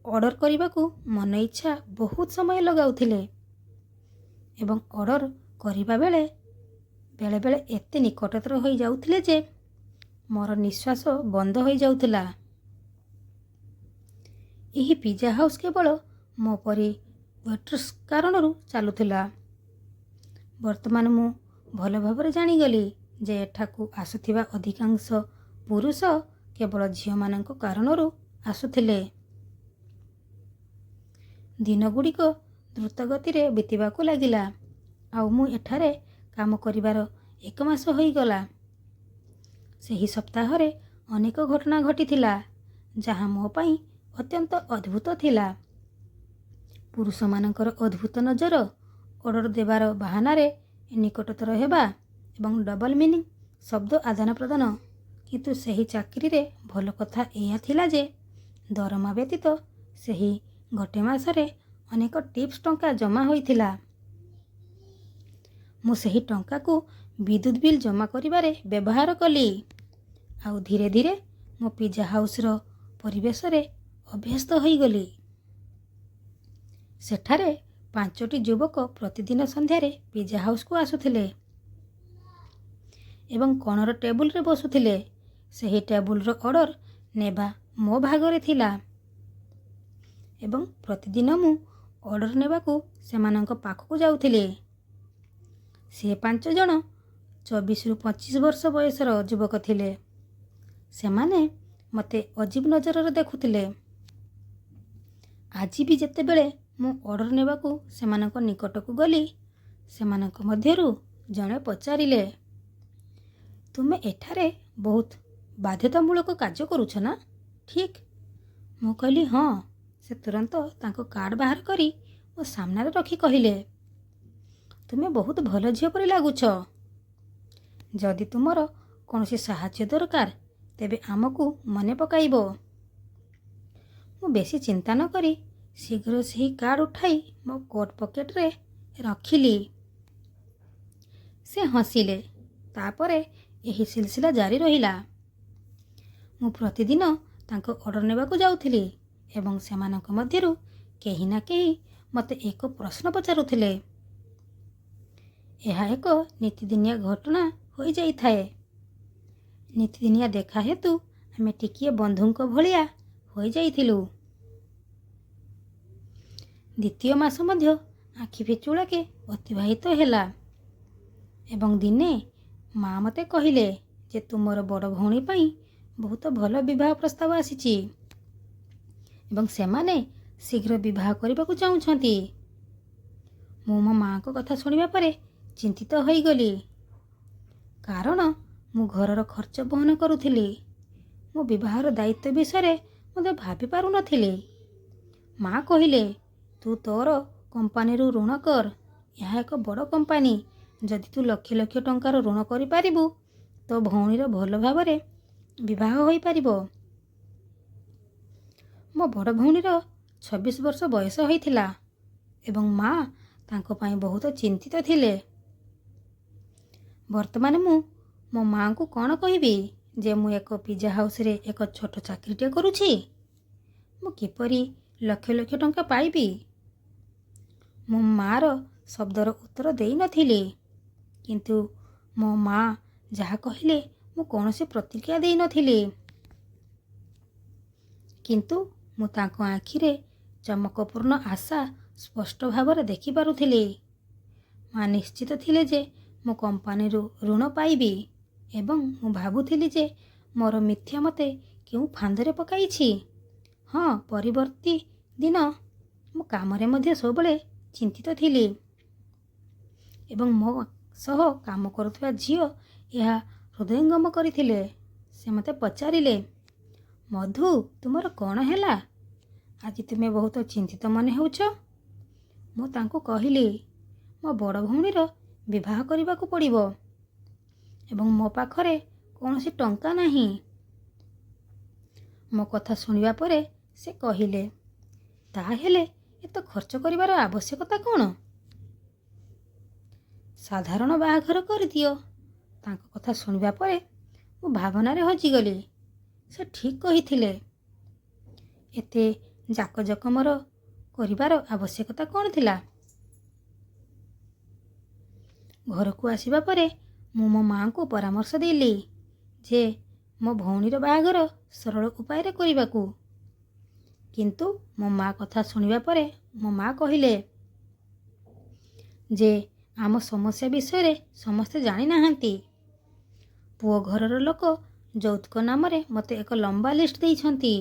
ଅର୍ଡ଼ର କରିବାକୁ ମନ ଇଚ୍ଛା ବହୁତ ସମୟ ଲଗାଉଥିଲେ ଏବଂ ଅର୍ଡ଼ର କରିବା ବେଳେ ବେଳେ ଏତେ ନିକଟତର ହୋଇଯାଉଥିଲେ ଯେ ମୋର ନିଶ୍ୱାସ ବନ୍ଦ ହୋଇଯାଉଥିଲା। ଏହି ପିଜ୍ଜା ହାଉସ୍ କେବଳ ମୋ ପରି ୱେଟ୍ରେସ୍ କାରଣରୁ ଚାଲୁଥିଲା। ବର୍ତ୍ତମାନ ମୁଁ ଭଲ ଭାବରେ ଜାଣିଗଲି ଯେ ଏଠାକୁ ଆସୁଥିବା ଅଧିକାଂଶ ପୁରୁଷ କେବଳ ଝିଅମାନଙ୍କ କାରଣରୁ ଆସୁଥିଲେ। ଦିନଗୁଡ଼ିକ ଦ୍ରୁତ ଗତିରେ ବିତିବାକୁ ଲାଗିଲା ଆଉ ମୁଁ ଏଠାରେ କାମ କରିବାର 1 ମାସ ହୋଇଗଲା। ସେହି ସପ୍ତାହରେ ଅନେକ ଘଟଣା ଘଟିଥିଲା ଯାହା ମୋ ପାଇଁ ଅତ୍ୟନ୍ତ ଅଦ୍ଭୁତ ଥିଲା। ପୁରୁଷମାନଙ୍କର ଅଦ୍ଭୁତ ନଜର, ଅର୍ଡ଼ର ଦେବାର ବାହାନାରେ ନିକଟତର ହେବା ଏବଂ ଡବଲ ମିନିଂ ଶବ୍ଦ ଆଦାନ ପ୍ରଦାନ। କିନ୍ତୁ ସେହି ଚାକିରିରେ ଭଲ କଥା ଏହା ଥିଲା ଯେ ଦରମା ବ୍ୟତୀତ ସେହି ଗୋଟେ ମାସରେ ଅନେକ ଟିପ୍ସ ଟଙ୍କା ଜମା ହୋଇଥିଲା। ମୁଁ ସେହି ଟଙ୍କାକୁ ବିଦ୍ୟୁତ୍ ବିଲ୍ ଜମା କରିବାରେ ବ୍ୟବହାର କଲି ଆଉ ଧୀରେ ଧୀରେ ମୋ ପିଜ୍ଜା ହାଉସ୍ର ପରିବେଶରେ ଅଭ୍ୟସ୍ତ ହୋଇଗଲି। ସେଠାରେ 5ଟି ଯୁବକ ପ୍ରତିଦିନ ସନ୍ଧ୍ୟାରେ ପିଜ୍ଜା ହାଉସ୍କୁ ଆସୁଥିଲେ ଏବଂ କୋଣର ଟେବୁଲରେ ବସୁଥିଲେ। ସେହି ଟେବୁଲର ଅର୍ଡ଼ର ନେବା ମୋ ଭାଗରେ ଥିଲା ଏବଂ ପ୍ରତିଦିନ ମୁଁ ଅର୍ଡ଼ର ନେବାକୁ ସେମାନଙ୍କ ପାଖକୁ ଯାଉଥିଲି। ସେ 5 ଜଣ 24ରୁ 25 ବର୍ଷ ବୟସର ଯୁବକ ଥିଲେ। ସେମାନେ ମୋତେ ଅଜୀବ ନଜରରେ ଦେଖୁଥିଲେ। ଆଜି ବି ଯେତେବେଳେ ମୁଁ ଅର୍ଡ଼ର ନେବାକୁ ସେମାନଙ୍କ ନିକଟକୁ ଗଲି, ସେମାନଙ୍କ ମଧ୍ୟରୁ ଜଣେ ପଚାରିଲେ, ତୁମେ ଏଠାରେ ବହୁତ ବାଧ୍ୟତାମୂଳକ କାର୍ଯ୍ୟ କରୁଛ ନା? ଠିକ୍? ମୁଁ କହିଲି ହଁ। ସେ ତୁରନ୍ତ ତାଙ୍କ କାର୍ଡ଼ ବାହାର କରି ମୋ ସାମ୍ନାରେ ରଖି କହିଲେ, ତୁମେ ବହୁତ ଭଲ ଝିଅ ପରି ଲାଗୁଛ। ଯଦି ତୁମର କୌଣସି ସାହାଯ୍ୟ ଦରକାର ତେବେ ଆମକୁ ମନେ ପକାଇବ। ମୁଁ ବେଶୀ ଚିନ୍ତା ନ କରି ଶୀଘ୍ର ସେହି କାର୍ଡ଼ ଉଠାଇ ମୋ କୋଟ୍ ପକେଟରେ ରଖିଲି। ସେ ହସିଲେ। ତାପରେ ଏହି ସିଲସିଲା ଜାରି ରହିଲା। ମୁଁ ପ୍ରତିଦିନ ତାଙ୍କ ଅର୍ଡ଼ର ନେବାକୁ ଯାଉଥିଲି ଏବଂ ସେମାନଙ୍କ ମଧ୍ୟରୁ କେହି ନା କେହି ମୋତେ ଏକ ପ୍ରଶ୍ନ ପଚାରୁଥିଲେ। ଏହା ଏକ ନୀତିଦିନିଆ ଘଟଣା ହୋଇଯାଇଥାଏ। ନୀତିଦିନିଆ ଦେଖା ହେତୁ ଆମେ ଟିକିଏ ବନ୍ଧୁଙ୍କ ଭଳିଆ ହୋଇଯାଇଥିଲୁ। ଦ୍ୱିତୀୟ ମାସ ମଧ୍ୟ ଆଖି ପିଛୁଳାକେ ଅତିବାହିତ ହେଲା ଏବଂ ଦିନେ ମା ମୋତେ କହିଲେ ଯେ ତୁମର ବଡ଼ ଭଉଣୀ ପାଇଁ ବହୁତ ଭଲ ବିବାହ ପ୍ରସ୍ତାବ ଆସିଛି ଏବଂ ସେମାନେ ଶୀଘ୍ର ବିବାହ କରିବାକୁ ଚାହୁଁଛନ୍ତି। ମୁଁ ମୋ ମାଙ୍କ କଥା ଶୁଣିବା ପରେ ଚିନ୍ତିତ ହୋଇଗଲି, କାରଣ ମୁଁ ଘରର ଖର୍ଚ୍ଚ ବହନ କରୁଥିଲି। ମୋ ବିବାହର ଦାୟିତ୍ୱ ବିଷୟରେ ମଧ୍ୟ ଭାବି ପାରୁନଥିଲି। ମା କହିଲେ, ତୁ ତୋର କମ୍ପାନୀରୁ ଋଣ କର। ଏହା ଏକ ବଡ଼ କମ୍ପାନୀ। ଯଦି ତୁ ଲକ୍ଷ ଲକ୍ଷ ଟଙ୍କାର ଋଣ କରିପାରିବୁ ତ ଭଉଣୀର ଭଲ ଭାବରେ ବିବାହ ହୋଇପାରିବ। ମୋ ବଡ଼ ଭଉଣୀର 26 ବର୍ଷ ବୟସ ହୋଇଥିଲା ଏବଂ ମା ତାଙ୍କ ପାଇଁ ବହୁତ ଚିନ୍ତିତ ଥିଲେ। ବର୍ତ୍ତମାନ ମୁଁ ମୋ ମାଙ୍କୁ କ'ଣ କହିବି ଯେ ମୁଁ ଏକ ପିଜ୍ଜା ହାଉସରେ ଏକ ଛୋଟ ଚାକିରିଟିଏ କରୁଛି? ମୁଁ କିପରି ଲକ୍ଷ ଲକ୍ଷ ଟଙ୍କା ପାଇବି? ମୁଁ ମାର ଶବ୍ଦର ଉତ୍ତର ଦେଇନଥିଲି, କିନ୍ତୁ ମୋ ମା ଯାହା କହିଲେ ମୁଁ କୌଣସି ପ୍ରତିକ୍ରିୟା ଦେଇନଥିଲି। କିନ୍ତୁ ମୁଁ ତାଙ୍କ ଆଖିରେ ଚମକପୂର୍ଣ୍ଣ ଆଶା ସ୍ପଷ୍ଟ ଭାବରେ ଦେଖିପାରୁଥିଲି। ମା ନିଶ୍ଚିତ ଥିଲେ ଯେ ମୁଁ କମ୍ପାନୀରୁ ଋଣ ପାଇବି ଏବଂ ମୁଁ ଭାବୁଥିଲି ଯେ ମୋର ମିଥ୍ୟା ମୋତେ କେଉଁ ଫାନ୍ଦରେ ପକାଇଛି। ହଁ, ପରବର୍ତ୍ତୀ ଦିନ ମୁଁ କାମରେ ମଧ୍ୟ ସବୁବେଳେ ଚିନ୍ତିତ ଥିଲି ଏବଂ ମୋ ସହ କାମ କରୁଥିବା ଝିଅ ଏହା ହୃଦୟଙ୍ଗମ କରିଥିଲେ। ସେ ମୋତେ ପଚାରିଲେ, ମଧୁ, ତୁମର କ'ଣ ହେଲା? ଆଜି ତୁମେ ବହୁତ ଚିନ୍ତିତ ମନେ ହେଉଛ। ମୁଁ ତାଙ୍କୁ କହିଲି, ମୋ ବଡ଼ ଭଉଣୀର ବିବାହ କରିବାକୁ ପଡ଼ିବ ଏବଂ ମୋ ପାଖରେ କୌଣସି ଟଙ୍କା ନାହିଁ। ମୋ କଥା ଶୁଣିବା ପରେ ସେ କହିଲେ, ତାହେଲେ ଏତେ ଖର୍ଚ୍ଚ କରିବାର ଆବଶ୍ୟକତା କ'ଣ? ସାଧାରଣ ବାହାଘର କରିଦିଅ। ତାଙ୍କ କଥା ଶୁଣିବା ପରେ ମୁଁ ଭାବନାରେ ହଜିଗଲି। ସେ ଠିକ୍ କହିଥିଲେ। ଏତେ ଜାକଜମକର କରିବାର ଆବଶ୍ୟକତା କ'ଣ ଥିଲା? ଘରକୁ ଆସିବା ପରେ ମୁଁ ମୋ ମାଙ୍କୁ ପରାମର୍ଶ ଦେଲି ଯେ ମୋ ଭଉଣୀର ବାହାଘର ସରଳ ଉପାୟରେ କରିବାକୁ। କିନ୍ତୁ ମୋ ମା କଥା ଶୁଣିବା ପରେ ମୋ ମା କହିଲେ ଯେ ଆମ ସମସ୍ୟା ବିଷୟରେ ସମସ୍ତେ ଜାଣିନାହାନ୍ତି। ପୁଅ ଘରର ଲୋକ ଯୌତୁକ ନାମରେ ମୋତେ ଏକ ଲମ୍ବା ଲିଷ୍ଟ ଦେଇଛନ୍ତି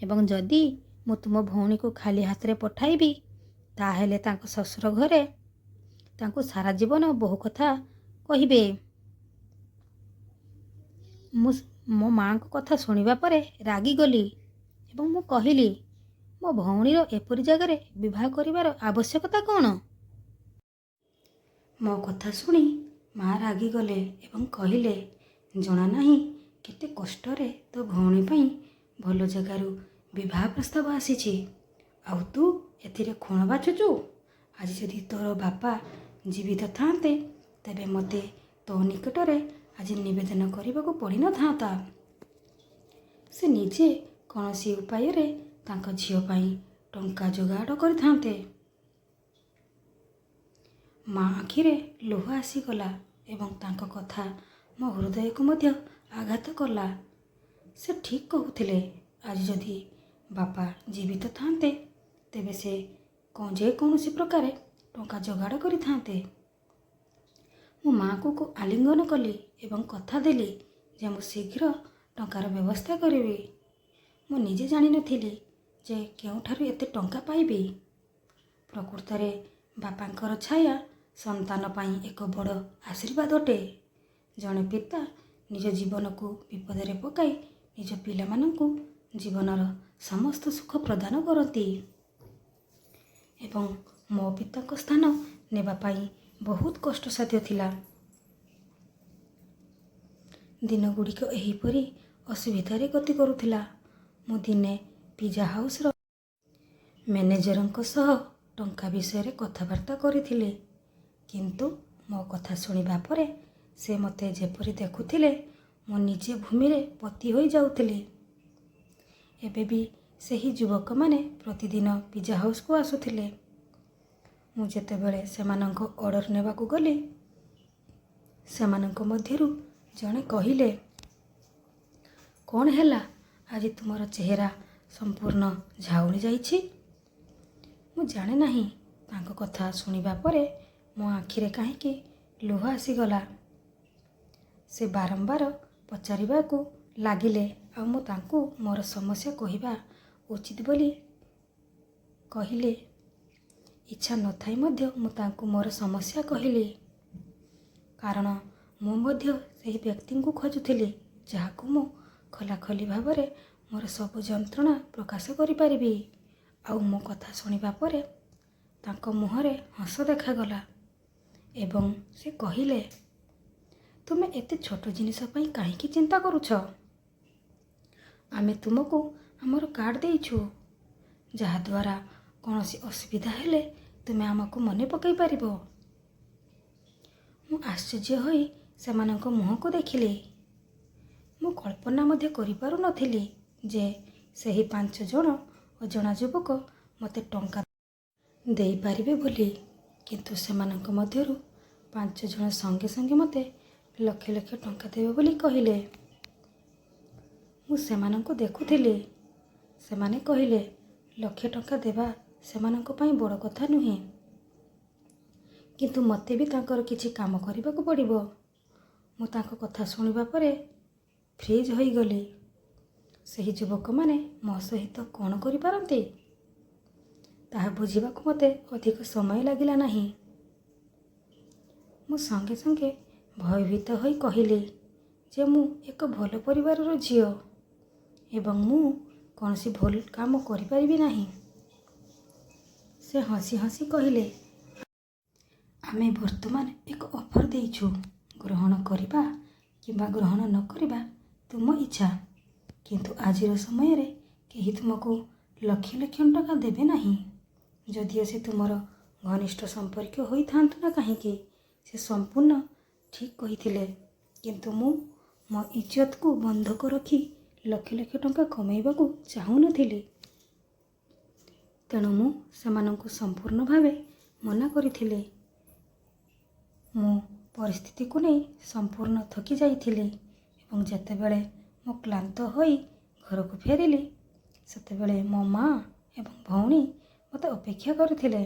ଏବଂ ଯଦି ମୁଁ ତୁମ ଭଉଣୀକୁ ଖାଲି ହାତରେ ପଠାଇବି ତାହେଲେ ତାଙ୍କ ଶ୍ୱଶୁର ଘରେ ତାଙ୍କୁ ସାରା ଜୀବନ ବହୁ କଥା କହିବେ। ମୁଁ ମୋ ମାଙ୍କ କଥା ଶୁଣିବା ପରେ ରାଗିଗଲି ଏବଂ ମୁଁ କହିଲି, ମୋ ଭଉଣୀର ଏପରି ଜାଗାରେ ବିବାହ କରିବାର ଆବଶ୍ୟକତା କ'ଣ? ମୋ କଥା ଶୁଣି ମା ରାଗିଗଲେ ଏବଂ କହିଲେ, ଜଣା ନାହିଁ କେତେ କଷ୍ଟରେ ତୋ ଭଉଣୀ ପାଇଁ ଭଲ ଜାଗାରୁ ବିବାହ ପ୍ରସ୍ତାବ ଆସିଛି, ଆଉ ତୁ ଏଥିରେ ଖୁଣ ବାଛୁଛୁ। ଆଜି ଯଦି ତୋର ବାପା ଜୀବିତ ଥାନ୍ତେ ତେବେ ମୋତେ ତୋ ନିକଟରେ ଆଜି ନିବେଦନ କରିବାକୁ ପଡ଼ିନଥାନ୍ତା। ସେ ନିଜେ କୌଣସି ଉପାୟରେ ତାଙ୍କ ଝିଅ ପାଇଁ ଟଙ୍କା ଯୋଗାଡ଼ କରିଥାନ୍ତେ। ମା ଆଖିରେ ଲୁହ ଆସିଗଲା ଏବଂ ତାଙ୍କ କଥା ମୋ ହୃଦୟକୁ ମଧ୍ୟ ଆଘାତ କଲା। ସେ ଠିକ୍ କହୁଥିଲେ। ଆଜି ଯଦି ବାପା ଜୀବିତ ଥାନ୍ତେ ତେବେ ସେ ଯେକୌଣସି ପ୍ରକାରେ ଟଙ୍କା ଯୋଗାଡ଼ କରିଥାନ୍ତେ। ମୁଁ ମାଙ୍କୁ ଆଲିଙ୍ଗନ କଲି ଏବଂ କଥା ଦେଲି ଯେ ମୁଁ ଶୀଘ୍ର ଟଙ୍କାର ବ୍ୟବସ୍ଥା କରିବି। ମୁଁ ନିଜେ ଜାଣିନଥିଲି ଯେ କେଉଁଠାରୁ ଏତେ ଟଙ୍କା ପାଇବି। ପ୍ରକୃତରେ ବାପାଙ୍କର ଛାୟା ସନ୍ତାନ ପାଇଁ ଏକ ବଡ଼ ଆଶୀର୍ବାଦ ଅଟେ। ଜଣେ ପିତା ନିଜ ଜୀବନକୁ ବିପଦରେ ପକାଇ ନିଜ ପିଲାମାନଙ୍କୁ ଜୀବନର ସମସ୍ତ ସୁଖ ପ୍ରଦାନ କରନ୍ତି। ଏବଂ ମୋ ପିତାଙ୍କ ସ୍ଥାନ ନେବା ପାଇଁ ବହୁତ କଷ୍ଟସାଧ୍ୟ ଥିଲା। ଦିନଗୁଡ଼ିକ ଏହିପରି ଅସୁବିଧାରେ ଗତି କରୁଥିଲା। ମୁଁ ଦିନେ ପିଜା ହାଉସର ମ୍ୟାନେଜରଙ୍କ ସହ ଟଙ୍କା ବିଷୟରେ କଥାବାର୍ତ୍ତା କରିଥିଲି। କିନ୍ତୁ ମୋ କଥା ଶୁଣିବା ପରେ ସେ ମୋତେ ଯେପରି ଦେଖୁଥିଲେ ମୁଁ ନିଜେ ଭୂମିରେ ପୋତି ହୋଇଯାଉଥିଲି। ଏବେ ବି ସେହି ଯୁବକମାନେ ପ୍ରତିଦିନ ପିଜା ହାଉସକୁ ଆସୁଥିଲେ। ମୁଁ ଯେତେବେଳେ ସେମାନଙ୍କ ଅର୍ଡ଼ର ନେବାକୁ ଗଲି, ସେମାନଙ୍କ ମଧ୍ୟରୁ ଜଣେ କହିଲେ, "କ'ଣ ହେଲା, ଆଜି ତୁମର ଚେହେରା ସମ୍ପୂର୍ଣ୍ଣ ଝାଉଁଳି ଯାଇଛି?" ମୁଁ ଜାଣେ ନାହିଁ ତାଙ୍କ କଥା ଶୁଣିବା ପରେ ମୋ ଆଖିରେ କାହିଁକି ଲୁହ ଆସିଗଲା। ସେ ବାରମ୍ବାର ପଚାରିବାକୁ ଲାଗିଲେ ଆଉ ମୁଁ ତାଙ୍କୁ ମୋର ସମସ୍ୟା କହିବା ଉଚିତ ବୋଲି କହିଲି। ଇଚ୍ଛା ନଥାଇ ମଧ୍ୟ ମୁଁ ତାଙ୍କୁ ମୋର ସମସ୍ୟା କହିଲି। କାରଣ ମୁଁ ମଧ୍ୟ ସେହି ବ୍ୟକ୍ତିଙ୍କୁ ଖୋଜୁଥିଲି ଯାହାକୁ ମୁଁ ଖୋଲାଖୋଲି ଭାବରେ ମୋର ସବୁ ଯନ୍ତ୍ରଣା ପ୍ରକାଶ କରିପାରିବି। ଆଉ ମୋ କଥା ଶୁଣିବା ପରେ ତାଙ୍କ ମୁହଁରେ ହସ ଦେଖାଗଲା ଏବଂ ସେ କହିଲେ, "ତୁମେ ଏତେ ଛୋଟ ଜିନିଷ ପାଇଁ କାହିଁକି ଚିନ୍ତା କରୁଛ? ଆମେ ତୁମକୁ ଆମର କାର୍ଡ଼ ଦେଇଛୁ, ଯାହାଦ୍ୱାରା କୌଣସି ଅସୁବିଧା ହେଲେ ତୁମେ ଆମକୁ ମନେ ପକାଇ ପାରିବ।" ମୁଁ ଆଶ୍ଚର୍ଯ୍ୟ ହୋଇ ସେମାନଙ୍କ ମୁହଁକୁ ଦେଖିଲି। ମୁଁ କଳ୍ପନା ମଧ୍ୟ କରିପାରୁନଥିଲି ଯେ ସେହି 5 ଜଣ ଅଜଣା ଯୁବକ ମୋତେ ଟଙ୍କା ଦେଇପାରିବେ ବୋଲି। କିନ୍ତୁ ସେମାନଙ୍କ ମଧ୍ୟରୁ 5 ଜଣ ସଙ୍ଗେ ସଙ୍ଗେ ମୋତେ ଲକ୍ଷ ଲକ୍ଷ ଟଙ୍କା ଦେବେ ବୋଲି କହିଲେ। ମୁଁ ସେମାନଙ୍କୁ ଦେଖୁଥିଲି। ସେମାନେ କହିଲେ, ଲକ୍ଷେ ଟଙ୍କା ଦେବା ସେମାନଙ୍କ ପାଇଁ ବଡ଼ କଥା ନୁହେଁ। କିନ୍ତୁ ମୋତେ ବି ତାଙ୍କର କିଛି କାମ କରିବାକୁ ପଡ଼ିବ। ମୁଁ ତାଙ୍କ କଥା ଶୁଣିବା ପରେ ଫ୍ରିଜ୍ ହୋଇଗଲି। ସେହି ଯୁବକମାନେ ମୋ ସହିତ କ'ଣ କରିପାରନ୍ତି, ତାହା ବୁଝିବାକୁ ମୋତେ ଅଧିକ ସମୟ ଲାଗିଲା ନାହିଁ। ମୁଁ ସଙ୍ଗେ ସଙ୍ଗେ ଭୟଭୀତ ହୋଇ କହିଲି ଯେ ମୁଁ ଏକ ଭଲ ପରିବାରର ଝିଅ ଏବଂ ମୁଁ କୌଣସି ଭୁଲ କାମ କରିପାରିବି ନାହିଁ। ସେ ହସି ହସି କହିଲେ, "ଆମେ ବର୍ତ୍ତମାନ ଏକ ଅଫର୍ ଦେଇଛୁ। ଗ୍ରହଣ କରିବା କିମ୍ବା ଗ୍ରହଣ ନ କରିବା ତୁମ ଇଚ୍ଛା। କିନ୍ତୁ ଆଜିର ସମୟରେ କେହି ତୁମକୁ ଲକ୍ଷ ଲକ୍ଷ ଟଙ୍କା ଦେବେ ନାହିଁ। ଯଦିଓ ସେ ତୁମର ଘନିଷ୍ଠ ସମ୍ପର୍କୀୟ ହୋଇଥାନ୍ତୁ ନା କାହିଁକି।" ସେ ସମ୍ପୂର୍ଣ୍ଣ ଠିକ୍ କହିଥିଲେ। କିନ୍ତୁ ମୁଁ ମୋ ଇଜ୍ଜତକୁ ବନ୍ଧକ ରଖି ଲକ୍ଷ ଲକ୍ଷ ଟଙ୍କା କମାଇବାକୁ ଚାହୁଁନଥିଲି। ତେଣୁ ମୁଁ ସେମାନଙ୍କୁ ସମ୍ପୂର୍ଣ୍ଣ ଭାବେ ମନା କରିଥିଲି। ମୁଁ ପରିସ୍ଥିତିକୁ ନେଇ ସମ୍ପୂର୍ଣ୍ଣ ଥକି ଯାଇଥିଲି ଏବଂ ଯେତେବେଳେ ମୁଁ କ୍ଳାନ୍ତ ହୋଇ ଘରକୁ ଫେରିଲି, ସେତେବେଳେ ମୋ ମା ଏବଂ ଭଉଣୀ ମୋତେ ଅପେକ୍ଷା କରିଥିଲେ।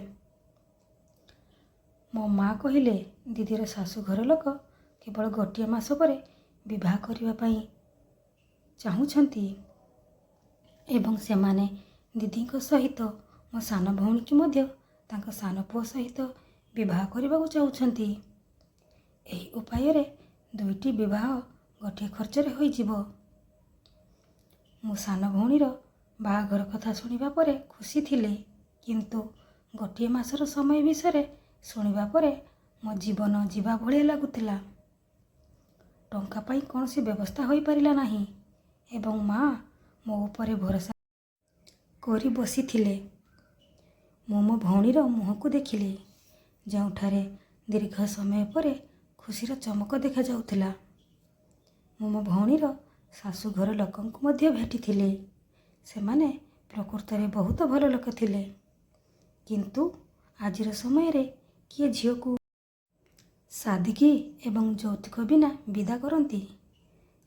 ମୋ ମା କହିଲେ, "ଦିଦିର ଶାଶୂଘର ଲୋକ କେବଳ ଗୋଟିଏ ମାସ ପରେ ବିବାହ କରିବା ପାଇଁ ଚାହୁଁଛନ୍ତି ଏବଂ ସେମାନେ ଦିଦିଙ୍କ ସହିତ ମୋ ସାନ ଭଉଣୀକୁ ମଧ୍ୟ ତାଙ୍କ ସାନ ପୁଅ ସହିତ ବିବାହ କରିବାକୁ ଚାହୁଁଛନ୍ତି। ଏହି ଉପାୟରେ 2ଟି ବିବାହ ଗୋଟିଏ ଖର୍ଚ୍ଚରେ ହୋଇଯିବ।" ମୁଁ ସାନ ଭଉଣୀର ବାହାଘର କଥା ଶୁଣିବା ପରେ ଖୁସି ଥିଲି। କିନ୍ତୁ ଗୋଟିଏ ମାସର ସମୟ ବିଷୟରେ ଶୁଣିବା ପରେ ମୋ ଜୀବନ ଯିବା ଭଳିଆ ଲାଗୁଥିଲା। ଟଙ୍କା ପାଇଁ କୌଣସି ବ୍ୟବସ୍ଥା ହୋଇପାରିଲା ନାହିଁ ଏବଂ ମା ମୋ ଉପରେ ଭରସା କରି ବସିଥିଲେ। ମୁଁ ମୋ ଭଉଣୀର ମୁହଁକୁ ଦେଖିଲି, ଯେଉଁଠାରେ ଦୀର୍ଘ ସମୟ ପରେ ଖୁସିର ଚମକ ଦେଖାଯାଉଥିଲା। ମୁଁ ମୋ ଭଉଣୀର ଶାଶୂଘର ଲୋକଙ୍କୁ ମଧ୍ୟ ଭେଟିଥିଲି। ସେମାନେ ପ୍ରକୃତରେ ବହୁତ ଭଲ ଲୋକ ଥିଲେ। କିନ୍ତୁ ଆଜିର ସମୟରେ କିଏ ଝିଅକୁ ସାଦଗୀ ଏବଂ ଯୌତୁକ ବିନା ବିଦା କରନ୍ତି?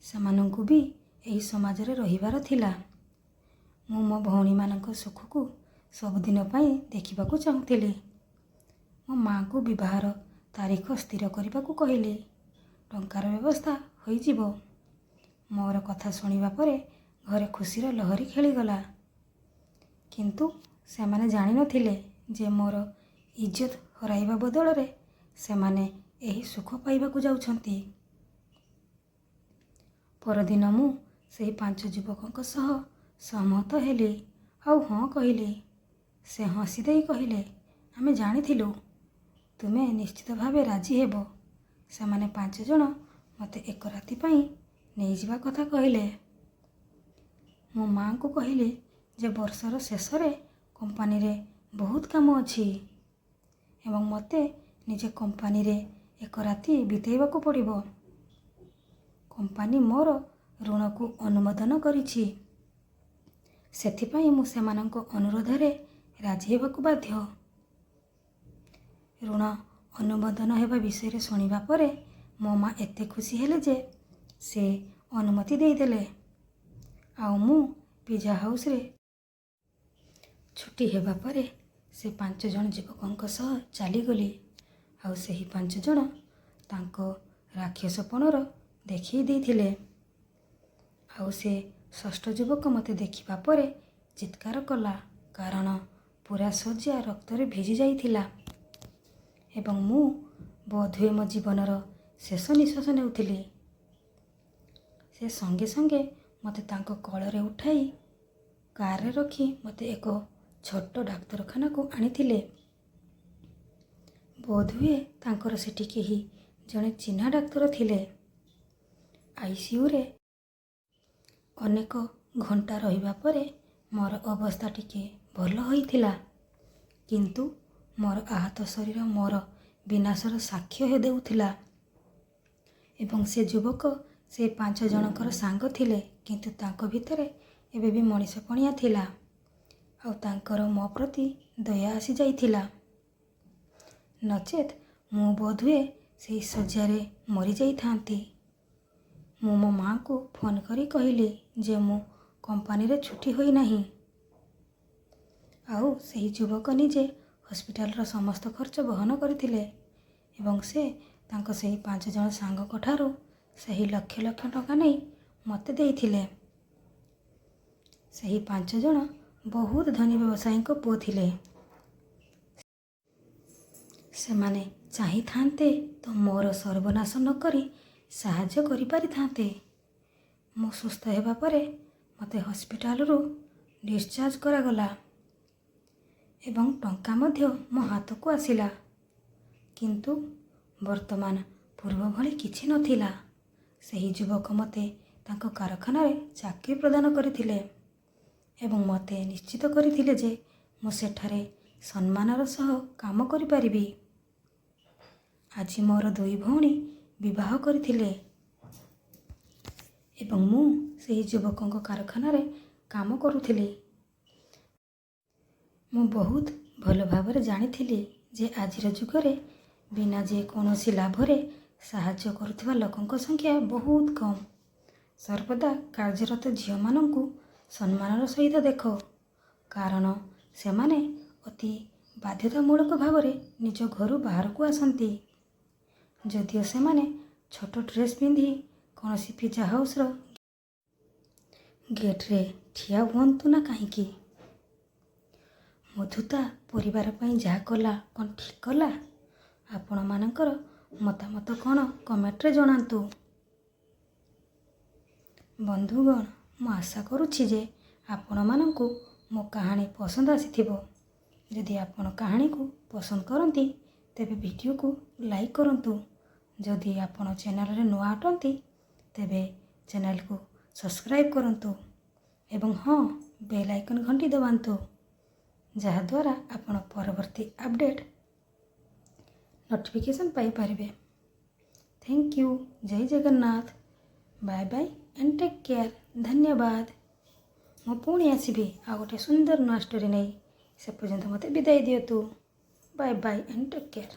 ସେମାନଙ୍କୁ ବି ଏହି ସମାଜରେ ରହିବାର ଥିଲା। ମୁଁ ମୋ ଭଉଣୀମାନଙ୍କ ସୁଖକୁ ସବୁଦିନ ପାଇଁ ଦେଖିବାକୁ ଚାହୁଁଥିଲି। ମୋ ମା'ଙ୍କୁ ବିବାହର ତାରିଖ ସ୍ଥିର କରିବାକୁ କହିଲି। ଟଙ୍କାର ବ୍ୟବସ୍ଥା ହୋଇଯିବ। ମୋର କଥା ଶୁଣିବା ପରେ ଘରେ ଖୁସିର ଲହରୀ ଖେଳିଗଲା। କିନ୍ତୁ ସେମାନେ ଜାଣିନଥିଲେ ଯେ ମୋର ଇଜ୍ଜତ ହରାଇବା ବଦଳରେ ସେମାନେ ଏହି ସୁଖ ପାଇବାକୁ ଯାଉଛନ୍ତି। ପରଦିନ ମୁଁ ସେହି 5 ଯୁବକଙ୍କ ସହ ସହମତ ହେଲି ଆଉ ହଁ କହିଲି। ସେ ହସି ଦେଇ କହିଲେ, ଆମେ ଜାଣିଥିଲୁ ତୁମେ ନିଶ୍ଚିତ ଭାବେ ରାଜି ହେବ। ସେମାନେ 5 ଜଣ ମୋତେ ଏକ ରାତି ପାଇଁ ନେଇଯିବା କଥା କହିଲେ। ମୋ ମାଆଙ୍କୁ କହିଲି ଯେ ବର୍ଷର ଶେଷରେ କମ୍ପାନୀରେ ବହୁତ କାମ ଅଛି ଏବଂ ମୋତେ ନିଜ କମ୍ପାନୀରେ ଏକ ରାତି ବିତାଇବାକୁ ପଡ଼ିବ। କମ୍ପାନୀ ମୋର ଋଣକୁ ଅନୁମୋଦନ କରିଛି। ସେଥିପାଇଁ ମୁଁ ସେମାନଙ୍କ ଅନୁରୋଧରେ ରାଜି ହେବାକୁ ବାଧ୍ୟ। ଋଣ ଅନୁମୋଦନ ହେବା ବିଷୟରେ ଶୁଣିବା ପରେ ମୋ ମା ଏତେ ଖୁସି ହେଲେ ଯେ ସେ ଅନୁମତି ଦେଇଦେଲେ ଆଉ ମୁଁ ପିଜ୍ଜା ହାଉସରେ ଛୁଟି ହେବା ପରେ ସେ 5 ଜଣ ଯୁବକଙ୍କ ସହ ଚାଲିଗଲି। ଆଉ ସେହି 5 ଜଣ ତାଙ୍କ ରାକ୍ଷସପଣର ଦେଖେଇ ଦେଇଥିଲେ। ଆଉ ସେ 6ଠ ଯୁବକ ମୋତେ ଦେଖିବା ପରେ ଚିତ୍କାର କଲା, କାରଣ ପୁରା ଶଯ୍ୟା ରକ୍ତରେ ଭିଜି ଯାଇଥିଲା ଏବଂ ମୁଁ ବୋଧହୁଏ ମୋ ଜୀବନର ଶେଷ ନିଶ୍ୱାସ ନେଉଥିଲି। ସେ ସଙ୍ଗେ ସଙ୍ଗେ ମୋତେ ତାଙ୍କ କୋଳରେ ଉଠାଇ କାରରେ ରଖି ମୋତେ ଏକ ଛୋଟ ଡାକ୍ତରଖାନାକୁ ଆଣିଥିଲେ। ବୋଧହୁଏ ତାଙ୍କର ସେଠି କେହି ଜଣେ ଚିହ୍ନା ଡାକ୍ତର ଥିଲେ। ଆଇସିୟୁରେ ଅନେକ ଘଣ୍ଟା ରହିବା ପରେ ମୋର ଅବସ୍ଥା ଟିକେ ଭଲ ହୋଇଥିଲା। କିନ୍ତୁ ମୋର ଆହତ ଶରୀର ମୋର ବିନାଶର ସାକ୍ଷ୍ୟ ଦେଉଥିଲା। ଏବଂ ସେ ଯୁବକ ସେ 5 ଜଣଙ୍କର ସାଙ୍ଗ ଥିଲେ, କିନ୍ତୁ ତାଙ୍କ ଭିତରେ ଏବେ ବି ମଣିଷପଣିଆ ଥିଲା ଆଉ ତାଙ୍କର ମୋ ପ୍ରତି ଦୟା ଆସିଯାଇଥିଲା। ନଚେତ୍ ମୁଁ ବୋଧହୁଏ ସେହି ଶଯ୍ୟାରେ ମରିଯାଇଥାନ୍ତି। ମୁଁ ମୋ ମାଆଙ୍କୁ ଫୋନ୍ କରି କହିଲି ଯେ ମୁଁ କମ୍ପାନୀରେ ଛୁଟି ହୋଇନାହିଁ। ଆଉ ସେହି ଯୁବକ ନିଜେ ହସ୍ପିଟାଲର ସମସ୍ତ ଖର୍ଚ୍ଚ ବହନ କରିଥିଲେ ଏବଂ ସେ ତାଙ୍କ ସେହି 5 ଜଣ ସାଙ୍ଗଙ୍କ ଠାରୁ ସେହି ଲକ୍ଷ ଲକ୍ଷ ଟଙ୍କା ନେଇ ମୋତେ ଦେଇଥିଲେ। ସେହି 5 ଜଣ ବହୁତ ଧନୀ ବ୍ୟବସାୟୀଙ୍କ ପୁଅ ଥିଲେ। ସେମାନେ ଚାହିଁଥାନ୍ତେ ତ ମୋର ସର୍ବନାଶ ନକରି ସାହାଯ୍ୟ କରିପାରିଥାନ୍ତେ। ମୁଁ ସୁସ୍ଥ ହେବା ପରେ ମୋତେ ହସ୍ପିଟାଲରୁ ଡିସଚାର୍ଜ କରାଗଲା ଏବଂ ଟଙ୍କା ମଧ୍ୟ ମୋ ହାତକୁ ଆସିଲା। କିନ୍ତୁ ବର୍ତ୍ତମାନ ପୂର୍ବ ଭଳି କିଛି ନଥିଲା। ସେହି ଯୁବକ ମୋତେ ତାଙ୍କ କାରଖାନାରେ ଚାକିରି ପ୍ରଦାନ କରିଥିଲେ ଏବଂ ମୋତେ ନିଶ୍ଚିତ କରିଥିଲେ ଯେ ମୁଁ ସେଠାରେ ସମ୍ମାନର ସହ କାମ କରିପାରିବି। ଆଜି ମୋର 2 ଭଉଣୀ ବିବାହ କରିଥିଲେ ଏବଂ ମୁଁ ସେହି ଯୁବକଙ୍କ କାରଖାନାରେ କାମ କରୁଥିଲି। ମୁଁ ବହୁତ ଭଲ ଭାବରେ ଜାଣିଥିଲି ଯେ ଆଜିର ଯୁଗରେ ବିନା ଯେକୌଣସି ଲାଭରେ ସାହାଯ୍ୟ କରୁଥିବା ଲୋକଙ୍କ ସଂଖ୍ୟା ବହୁତ କମ୍। ସର୍ବଦା କାର୍ଯ୍ୟରତ ଝିଅମାନଙ୍କୁ ସମ୍ମାନର ସହିତ ଦେଖ, କାରଣ ସେମାନେ ଅତି ବାଧ୍ୟତାମୂଳକ ଭାବରେ ନିଜ ଘରୁ ବାହାରକୁ ଆସନ୍ତି। ଯଦିଓ ସେମାନେ ଛୋଟ ଡ୍ରେସ୍ ପିନ୍ଧି କୌଣସି ପିଜ୍ଜା ହାଉସର ଗେଟ୍ରେ ଠିଆ ହୁଅନ୍ତୁ ନା କାହିଁକି। ମଧୁତା ପରିବାର ପାଇଁ ଯାହା କଲା କ'ଣ ଠିକ୍ କଲା? ଆପଣମାନଙ୍କର ମତାମତ କ'ଣ କମେଣ୍ଟରେ ଜଣାନ୍ତୁ। ବନ୍ଧୁଗଣ, ମୁଁ ଆଶା କରୁଛି ଯେ ଆପଣମାନଙ୍କୁ ମୋ କାହାଣୀ ପସନ୍ଦ ଆସିଥିବ। ଯଦି ଆପଣ କାହାଣୀକୁ ପସନ୍ଦ କରନ୍ତି ତେବେ ଭିଡ଼ିଓକୁ ଲାଇକ୍ କରନ୍ତୁ। ଯଦି ଆପଣ ଚ୍ୟାନେଲରେ ନୂଆ ଅଟନ୍ତି ତେବେ ଚ୍ୟାନେଲକୁ ସବସ୍କ୍ରାଇବ୍ କରନ୍ତୁ ଏବଂ ହଁ, ବେଲ୍ ଆଇକନ୍ ଘଣ୍ଟି ଦବାନ୍ତୁ, ଯାହାଦ୍ୱାରା ଆପଣ ପରବର୍ତ୍ତୀ ଆପଡେଟ୍ ନୋଟିଫିକେସନ୍ ପାଇପାରିବେ। Thank you. ଜୟ Jagannath. Bye bye and take care. ଧନ୍ୟବାଦ। ମୁଁ ପୁଣି ଆସିବି ଆଉ ଗୋଟେ ସୁନ୍ଦର ନୂଆ ଷ୍ଟୋରି ନେଇ। ସେ ପର୍ଯ୍ୟନ୍ତ ମୋତେ ବିଦାୟ ଦିଅନ୍ତୁ। Bye bye and take care.